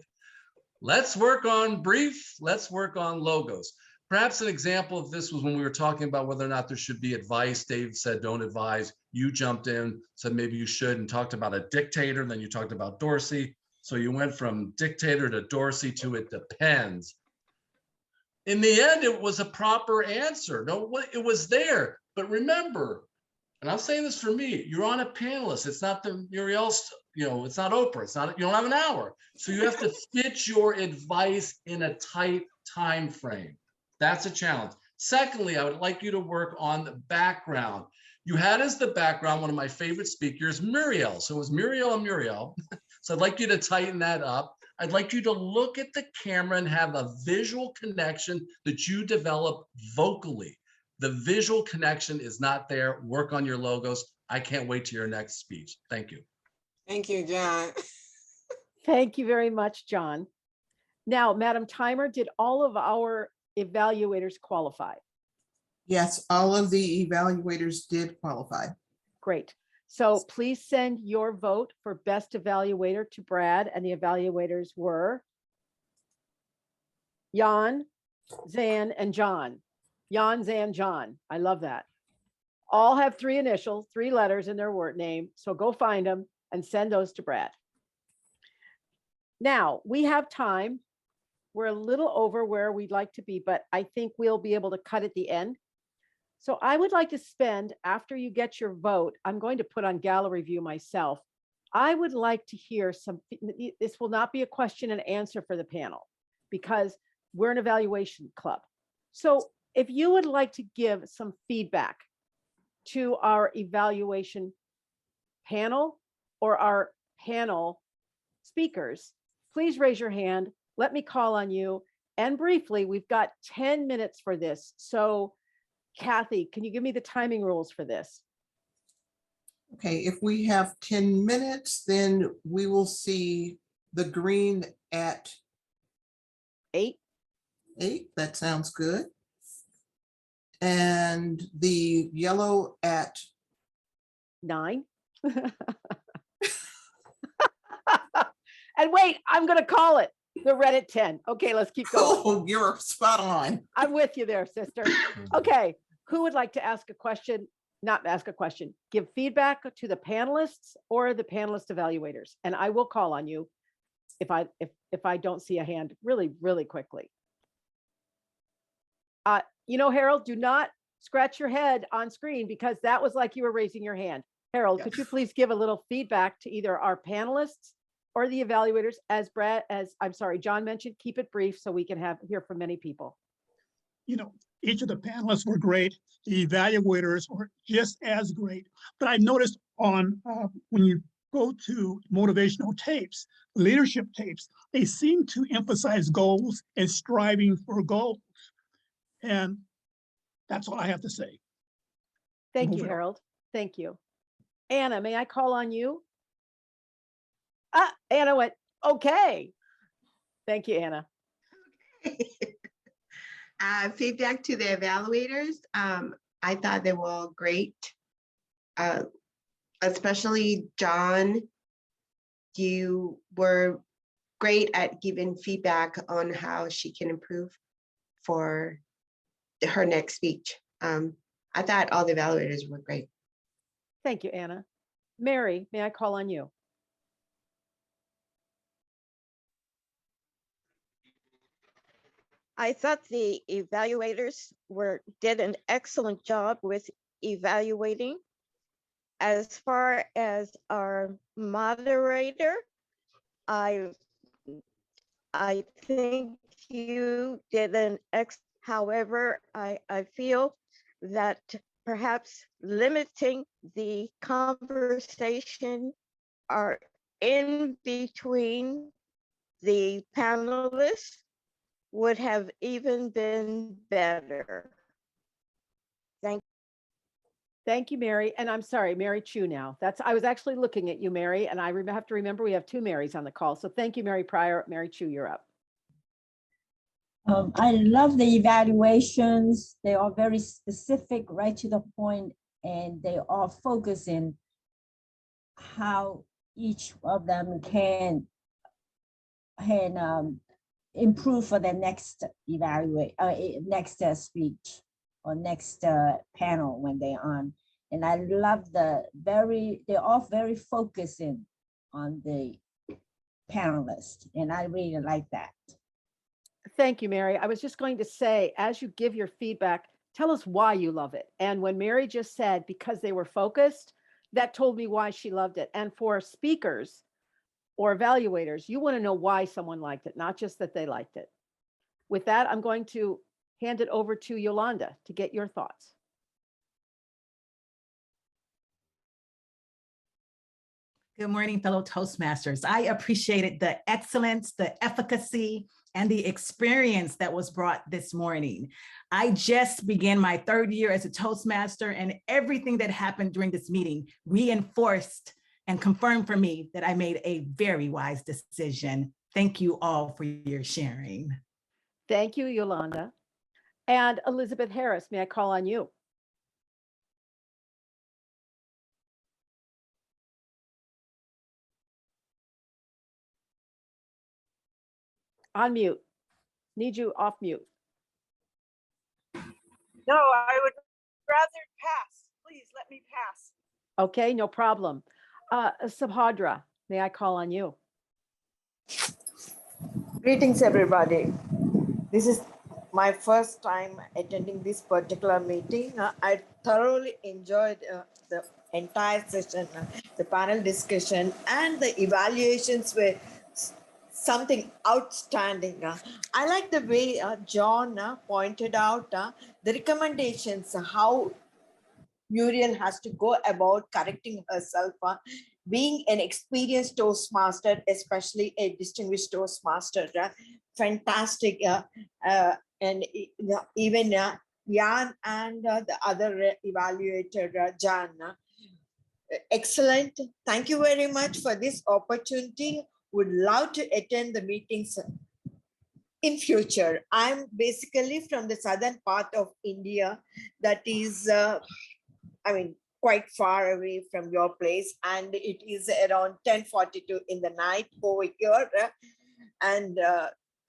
Let's work on brief. Let's work on logos. Perhaps an example of this was when we were talking about whether or not there should be advice. Dave said, don't advise. You jumped in, said maybe you should, and talked about a dictator. Then you talked about Dorsey. So you went from dictator to Dorsey to it depends. In the end, it was a proper answer. No, it was there. But remember, and I'm saying this for me, you're on a panelist. It's not the Muriel, it's not Oprah. It's not, you don't have an hour. So you have to fit your advice in a tight time frame. That's a challenge. Secondly, I would like you to work on the background. You had as the background one of my favorite speakers, Muriel. So it was Muriel and Muriel. So I'd like you to tighten that up. I'd like you to look at the camera and have a visual connection that you develop vocally. The visual connection is not there. Work on your logos. I can't wait to your next speech. Thank you. Thank you, John. Thank you very much, John. Now, Madam Timer, did all of our evaluators qualify? Yes, all of the evaluators did qualify. Great. So please send your vote for best evaluator to Brad, and the evaluators were Jan, Zan, and John. Jan, Zan, John. I love that. All have 3 initials, 3 letters in their word name. So go find them and send those to Brad. Now we have time. We're a little over where we'd like to be, but I think we'll be able to cut at the end. So I would like to spend, after you get your vote, I'm going to put on gallery view myself. I would like to hear some, this will not be a question and answer for the panel because we're an evaluation club. So if you would like to give some feedback to our evaluation panel or our panel speakers, please raise your hand. Let me call on you. And briefly, we've got 10 minutes for this. So Kathy, can you give me the timing rules for this? Okay, if we have 10 minutes, then we will see the green at 8. 8, that sounds good. And the yellow at 9. And wait, I'm going to call it the red at 10. Okay, let's keep going. Oh, you're spot on. I'm with you there, sister. Okay, who would like to ask a question? Not ask a question, give feedback to the panelists or the panelist evaluators. And I will call on you if I don't see a hand really, really quickly. Harold, do not scratch your head on screen because that was like you were raising your hand. Harold, could you please give a little feedback to either our panelists or the evaluators? As John mentioned, keep it brief so we can hear from many people. Each of the panelists were great. The evaluators were just as great. But I noticed when you go to motivational tapes, leadership tapes, they seem to emphasize goals and striving for goals. And that's all I have to say. Thank you, Harold. Thank you. Anna, may I call on you? Anna went, okay. Thank you, Anna. Feedback to the evaluators. I thought they were all great. Especially John, you were great at giving feedback on how she can improve for her next speech. I thought all the evaluators were great. Thank you, Anna. Mary, may I call on you? I thought the evaluators did an excellent job with evaluating. As far as our moderator, I think you did an excellent. However, I feel that perhaps limiting the conversation are in between the panelists would have even been better. Thank you, Mary. And I'm sorry, Mary Chu now. I was actually looking at you, Mary, and I have to remember we have 2 Marys on the call. So thank you, Mary Pryor. Mary Chu, you're up. I love the evaluations. They are very specific, right to the point, and they are focusing how each of them can improve for the next next speech or next panel when they're on. And I love they're all very focusing on the panelists, and I really like that. Thank you, Mary. I was just going to say, as you give your feedback, tell us why you love it. And when Mary just said, because they were focused, that told me why she loved it. And for speakers or evaluators, you want to know why someone liked it, not just that they liked it. With that, I'm going to hand it over to Yolanda to get your thoughts. Good morning, fellow Toastmasters. I appreciated the excellence, the efficacy, and the experience that was brought this morning. I just began my 3rd year as a Toastmaster, and everything that happened during this meeting reinforced and confirmed for me that I made a very wise decision. Thank you all for your sharing. Thank you, Yolanda. And Elizabeth Harris, may I call on you? On mute. Need you off mute. No, I would rather pass. Please let me pass. Okay, no problem. Subhadra, may I call on you? Greetings, everybody. This is my first time attending this particular meeting. I thoroughly enjoyed the entire session, the panel discussion, and the evaluations were something outstanding. I like the way John pointed out the recommendations, how Muriel has to go about correcting herself. Being an experienced Toastmaster, especially a distinguished Toastmaster, fantastic. And even Jan and the other evaluator, Jan, excellent. Thank you very much for this opportunity. Would love to attend the meetings in future. I'm basically from the southern part of India, that is, quite far away from your place, and it is around 10:42 in the night over here. And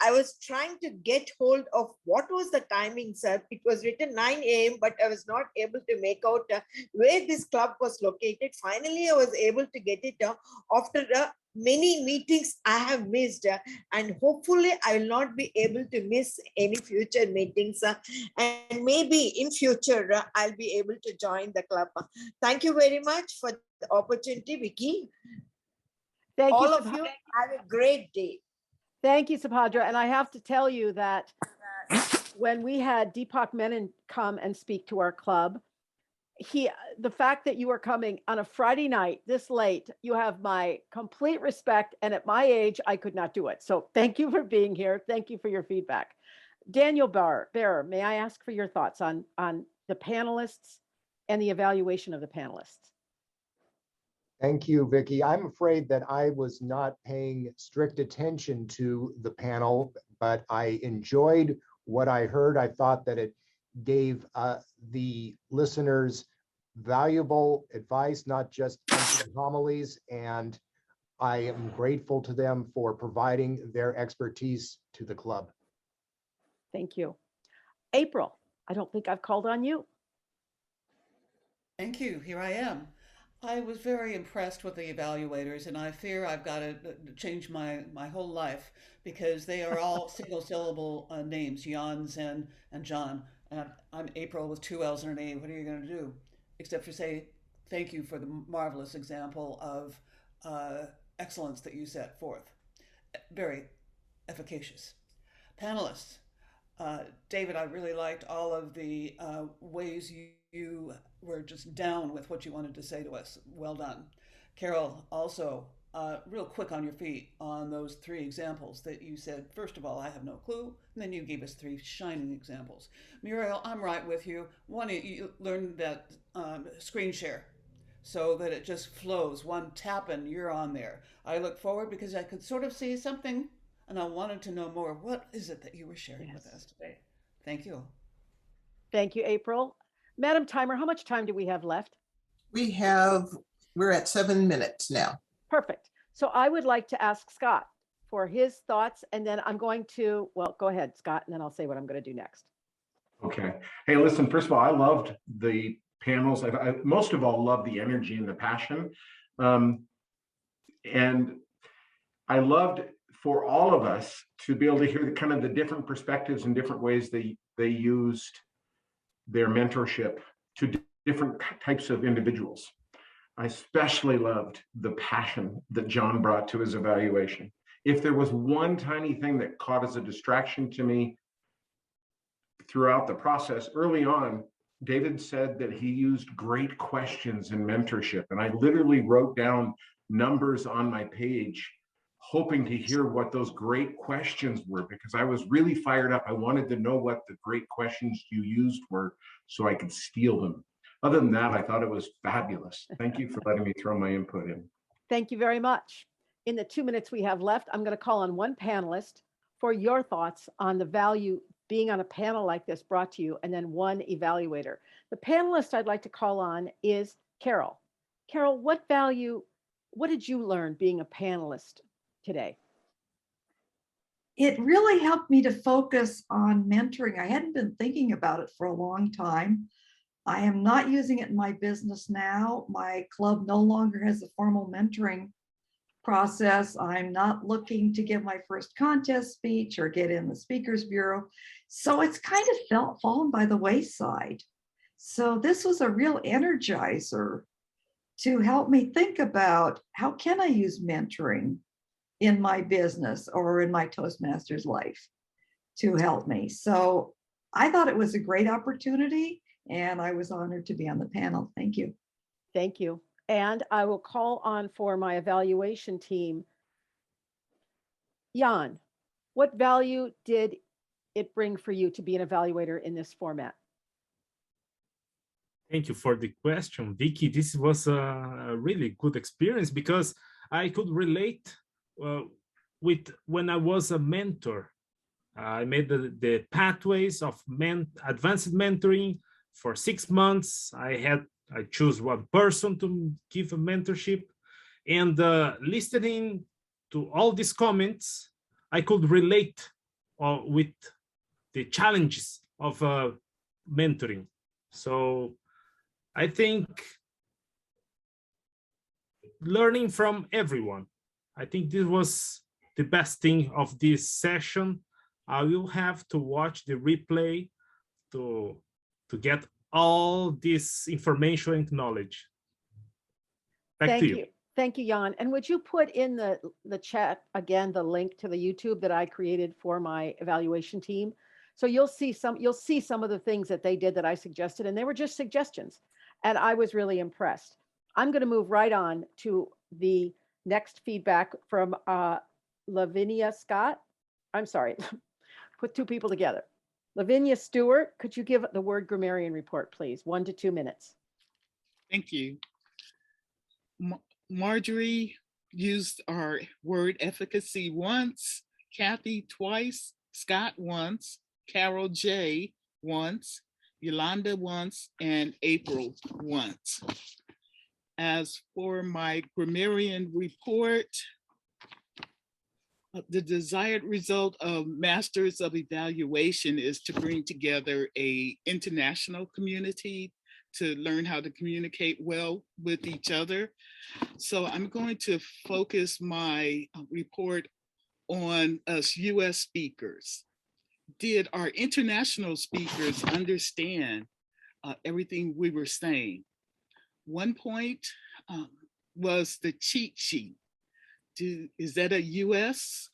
I was trying to get hold of what was the timing, sir. It was written 9 a.m., but I was not able to make out where this club was located. Finally, I was able to get it after many meetings I have missed, and hopefully I will not be able to miss any future meetings. And maybe in future, I'll be able to join the club. Thank you very much for the opportunity, Vicky. Thank All you, of you have a great day. Thank you, Subhadra. And I have to tell you that when we had Deepak Menon come and speak to our club, the fact that you are coming on a Friday night this late, you have my complete respect. And at my age, I could not do it. So thank you for being here. Thank you for your feedback. Daniel Bearer, may I ask for your thoughts on the panelists and the evaluation of the panelists? Thank you, Vicky. I'm afraid that I was not paying strict attention to the panel, but I enjoyed what I heard. I thought that it gave the listeners valuable advice, not just homilies, and I am grateful to them for providing their expertise to the club. Thank you. April, I don't think I've called on you. Thank you. Here I am. I was very impressed with the evaluators, and I fear I've got to change my whole life because they are all single syllable names, Jan, Zen, and John. And I'm April with 2 L's and an A. What are you going to do? Except for say thank you for the marvelous example of excellence that you set forth. Very efficacious. Panelists, David, I really liked all of the ways you were just down with what you wanted to say to us. Well done. Carol, also, real quick on your feet on those 3 examples that you said, first of all, I have no clue, and then you gave us 3 shining examples. Muriel, I'm right with you. One, you learned that screen share so that it just flows. One tap and you're on there. I look forward because I could sort of see something and I wanted to know more. What is it that you were sharing with us today? Thank you. Thank you, April. Madam Timer, how much time do we have left? We're at 7 minutes now. Perfect. So I would like to ask Scott for his thoughts, and then I'm going to, well, go ahead, Scott, and then I'll say what I'm going to do next. Okay. Hey, listen, first of all, I loved the panels. I most of all loved the energy and the passion. And I loved for all of us to be able to hear the kind of the different perspectives and different ways they used their mentorship to different types of individuals. I especially loved the passion that John brought to his evaluation. If there was one tiny thing that caught as a distraction to me throughout the process, early on, David said that he used great questions in mentorship. And I literally wrote down numbers on my page, hoping to hear what those great questions were, because I was really fired up. I wanted to know what the great questions you used were so I could steal them. Other than that, I thought it was fabulous. Thank you for letting me throw my input in. Thank you very much. In the 2 minutes we have left, I'm going to call on one panelist for your thoughts on the value being on a panel like this brought to you, and then one evaluator. The panelist I'd like to call on is Carol. Carol, what did you learn being a panelist today? It really helped me to focus on mentoring. I hadn't been thinking about it for a long time. I am not using it in my business now. My club no longer has a formal mentoring process. I'm not looking to give my first contest speech or get in the speakers bureau. So it's kind of fallen by the wayside. So this was a real energizer to help me think about how can I use mentoring in my business or in my Toastmasters life to help me. So I thought it was a great opportunity, and I was honored to be on the panel. Thank you. Thank you. And I will call on for my evaluation team. Jan, what value did it bring for you to be an evaluator in this format? Thank you for the question, Vicky. This was a really good experience because I could relate with when I was a mentor. I made the pathways of advanced mentoring for 6 months. I chose one person to give a mentorship, and listening to all these comments, I could relate with the challenges of mentoring. So I think learning from everyone. I think this was the best thing of this session. I will have to watch the replay to get all this information and knowledge. Back to you. Thank you, Jan. And would you put in the chat again the link to the YouTube that I created for my evaluation team? So you'll see some of the things that they did that I suggested, and they were just suggestions. And I was really impressed. I'm going to move right on to the next feedback from Lavinia Scott. I'm sorry, put two people together. Lavinia Stewart, could you give the word grammarian report, please? 1 to 2 minutes. Thank you. Marjorie used our word efficacy once, Kathy twice, Scott once, Carol J once, Yolanda once, and April once. As for my grammarian report, the desired result of Masters of Evaluation is to bring together an international community to learn how to communicate well with each other. So I'm going to focus my report on us US speakers. Did our international speakers understand everything we were saying? One point was the cheat sheet. Is that a US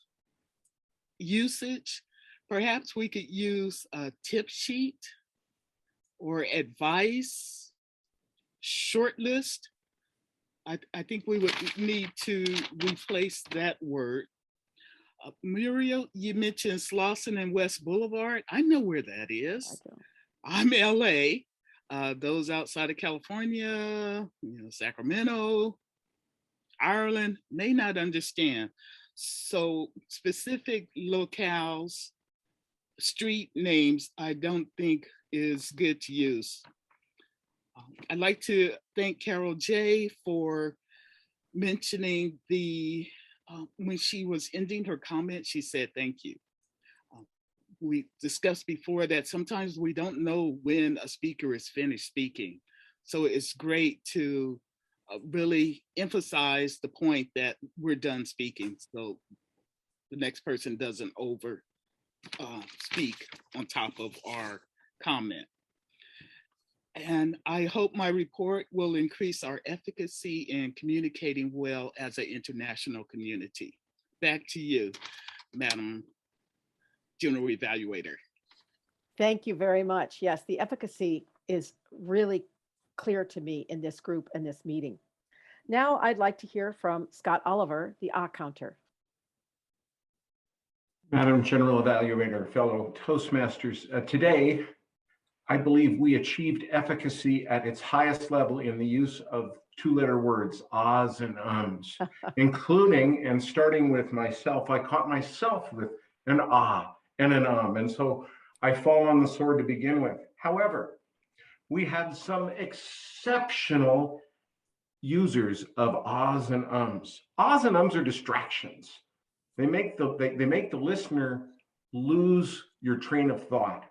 usage? Perhaps we could use a tip sheet or advice, short list. I think we would need to replace that word. Murial, you mentioned Slauson and West Boulevard. I know where that is. I'm LA. Those outside of California, Sacramento, Ireland may not understand. So specific locales, street names, I don't think is good to use. I'd like to thank Carol J for mentioning the, when she was ending her comment, she said, thank you. We discussed before that sometimes we don't know when a speaker is finished speaking. So it's great to really emphasize the point that we're done speaking. So the next person doesn't over speak on top of our comment. And I hope my report will increase our efficacy in communicating well as an international community. Back to you, Madam General Evaluator. Thank you very much. Yes, the efficacy is really clear to me in this group and this meeting. Now I'd like to hear from Scott Oliver, the counter. Madam General Evaluator, fellow Toastmasters, today, I believe we achieved efficacy at its highest level in the use of two-letter words, ahs and ums, including and starting with myself. I caught myself with an ah and an and so I fall on the sword to begin with. However, we had some exceptional users of ahs and ums. Ahs and ums are distractions. They make the listener lose your train of thought.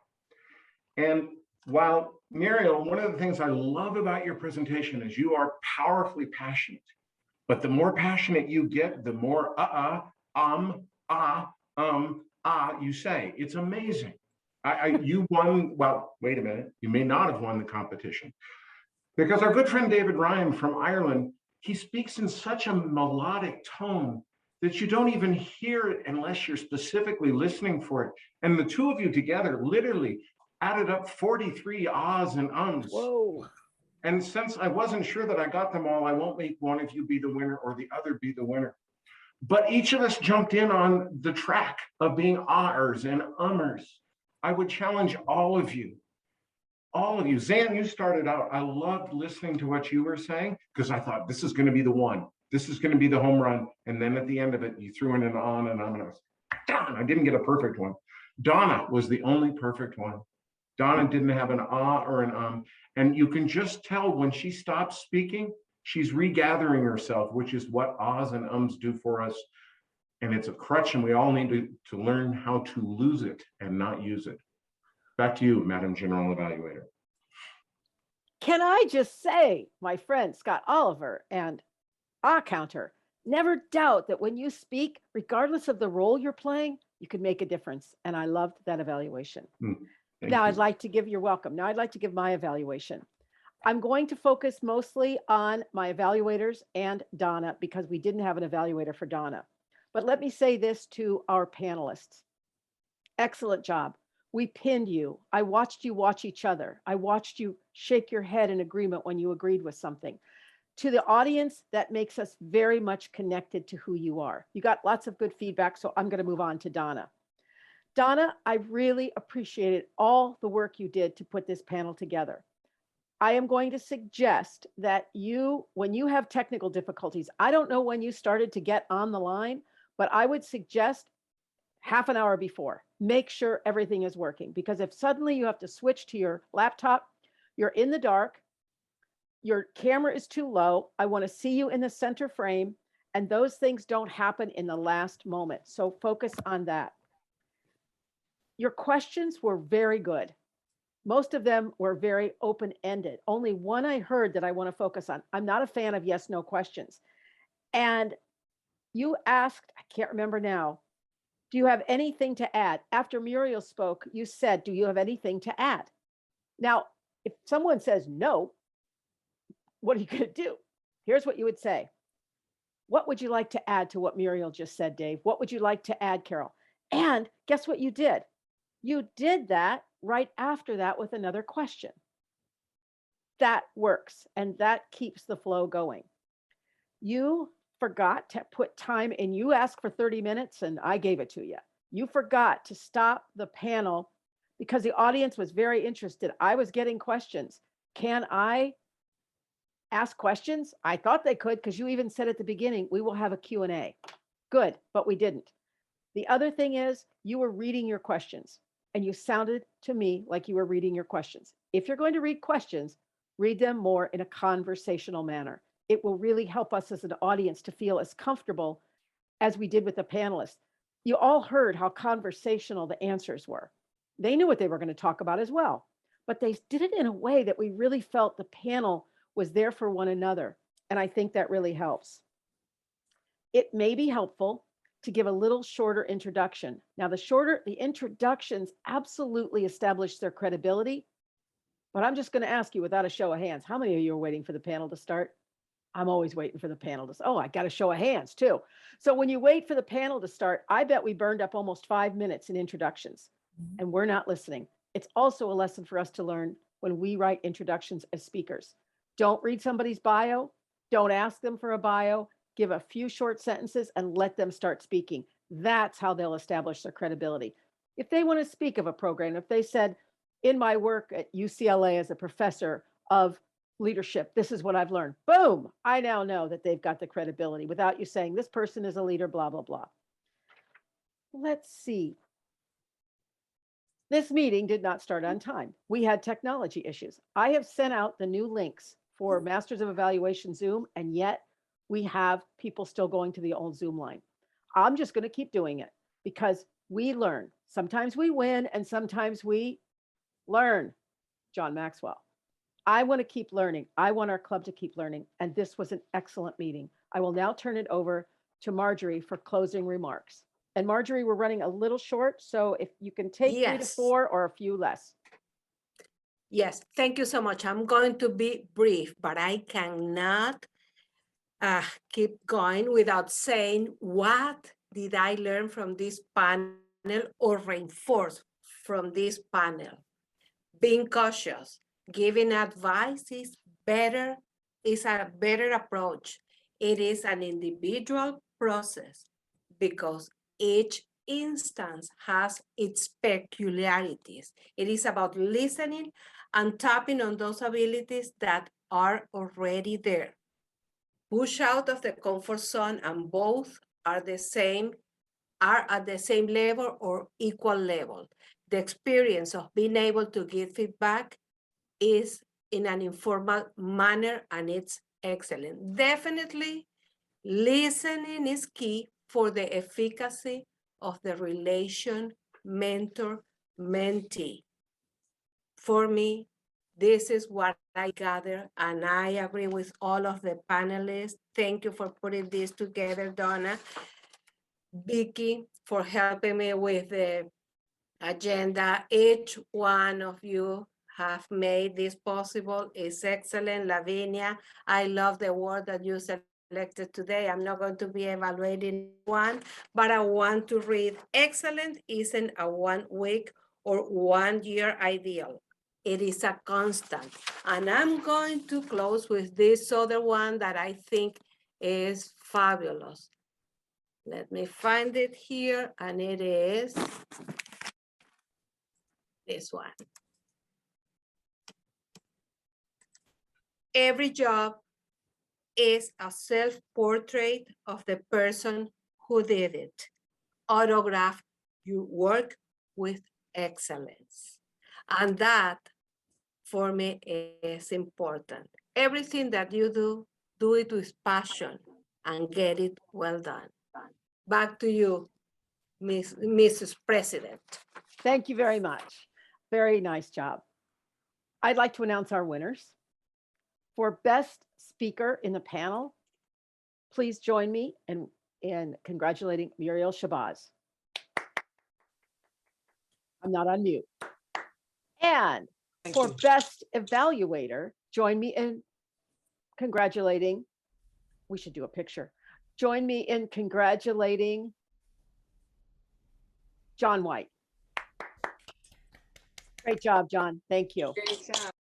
And while Murial, one of the things I love about your presentation is you are powerfully passionate. But the more passionate you get, the more you say. It's amazing. You won, well, wait a minute. You may not have won the competition. Because our good friend David Ryan from Ireland, he speaks in such a melodic tone that you don't even hear it unless you're specifically listening for it. And the two of you together literally added up 43 ahs and ums. Whoa. And since I wasn't sure that I got them all, I won't make one of you be the winner or the other be the winner. But each of us jumped in on the track of being ahers and ummers. I would challenge all of you. Zan, you started out, I loved listening to what you were saying because I thought this is going to be the one. This is going to be the home run. And then at the end of it, you threw in an on and on. And I was, darn, I didn't get a perfect one. Donna was the only perfect one. Donna didn't have an ah or an and you can just tell when she stops speaking, she's regathering herself, which is what ahs and ums do for us. And it's a crutch, and we all need to learn how to lose it and not use it. Back to you, Madam General Evaluator. Can I just say, my friend Scott Oliver and counter, never doubt that when you speak, regardless of the role you're playing, you can make a difference. And I loved that evaluation. I'd like to give, you're welcome. Now I'd like to give my evaluation. I'm going to focus mostly on my evaluators and Donna because we didn't have an evaluator for Donna. But let me say this to our panelists. Excellent job. We pinned you. I watched you watch each other. I watched you shake your head in agreement when you agreed with something. To the audience, that makes us very much connected to who you are. You got lots of good feedback, so I'm going to move on to Donna. Donna, I really appreciated all the work you did to put this panel together. I am going to suggest that you, when you have technical difficulties, I don't know when you started to get on the line, but I would suggest half an hour before, make sure everything is working. Because if suddenly you have to switch to your laptop, you're in the dark, your camera is too low, I want to see you in the center frame, and those things don't happen in the last moment. So focus on that. Your questions were very good. Most of them were very open-ended. Only one I heard that I want to focus on. I'm not a fan of yes, no questions. And you asked, I can't remember now, do you have anything to add? After Murial spoke, you said, do you have anything to add? Now, if someone says no, what are you going to do? Here's what you would say. What would you like to add to what Murial just said, Dave? What would you like to add, Carol? And guess what you did? You did that right after that with another question. That works, and that keeps the flow going. You forgot to put time in. You asked for 30 minutes, and I gave it to you. You forgot to stop the panel because the audience was very interested. I was getting questions. Can I ask questions? I thought they could because you even said at the beginning, we will have a Q&A. Good, but we didn't. The other thing is you were reading your questions and you sounded to me like you were reading your questions. If you're going to read questions, read them more in a conversational manner. It will really help us as an audience to feel as comfortable as we did with the panelists. You all heard how conversational the answers were. They knew what they were going to talk about as well, but they did it in a way that we really felt the panel was there for one another. And I think that really helps. It may be helpful to give a little shorter introduction. Now, the introductions absolutely establish their credibility, but I'm just going to ask you without a show of hands, how many of you are waiting for the panel to start? I'm always waiting for the panel to, oh, I got a show of hands too. So when you wait for the panel to start, I bet we burned up almost 5 minutes in introductions and we're not listening. It's also a lesson for us to learn when we write introductions as speakers. Don't read somebody's bio. Don't ask them for a bio. Give a few short sentences and let them start speaking. That's how they'll establish their credibility. If they want to speak of a program, if they said, in my work at UCLA as a professor of leadership, this is what I've learned. Boom, I now know that they've got the credibility without you saying this person is a leader, blah, blah, blah. Let's see. This meeting did not start on time. We had technology issues. I have sent out the new links for Masters of Evaluation Zoom, and yet we have people still going to the old Zoom line. I'm just going to keep doing it because we learn. Sometimes we win and sometimes we learn. John Maxwell. I want to keep learning. I want our club to keep learning. And this was an excellent meeting. I will now turn it over to Marjorie for closing remarks. And Marjorie, we're running a little short, so if you can take 3 to 4 or a few less. Yes, thank you so much. I'm going to be brief, but I cannot keep going without saying what did I learn from this panel or reinforce from this panel. Being cautious, giving advice is a better approach. It is an individual process because each instance has its peculiarities. It is about listening and tapping on those abilities that are already there. Push out of the comfort zone, and both are at the same level or equal level. The experience of being able to give feedback is in an informal manner, and it's excellent. Definitely, listening is key for the efficacy of the relation mentor-mentee. For me, this is what I gather, and I agree with all of the panelists. Thank you for putting this together, Donna. Vicky, for helping me with the agenda. Each one of you have made this possible. It's excellent. Lavinia, I love the word that you selected today. I'm not going to be evaluating one, but I want to read excellent isn't a 1 week or 1 year ideal. It is a constant. And I'm going to close with this other one that I think is fabulous. Let me find it here, and it is this one. Every job is a self-portrait of the person who did it. Autograph your work with excellence. And that, for me, is important. Everything that you do it with passion and get it well done. Back to you, Mrs. President. Thank you very much. Very nice job. I'd like to announce our winners. For best speaker in the panel, please join me in congratulating Murial Shabazz. I'm not on mute. And for best evaluator, join me in congratulating, we should do a picture. Join me in congratulating John White. Great job, John. Thank you. Great job.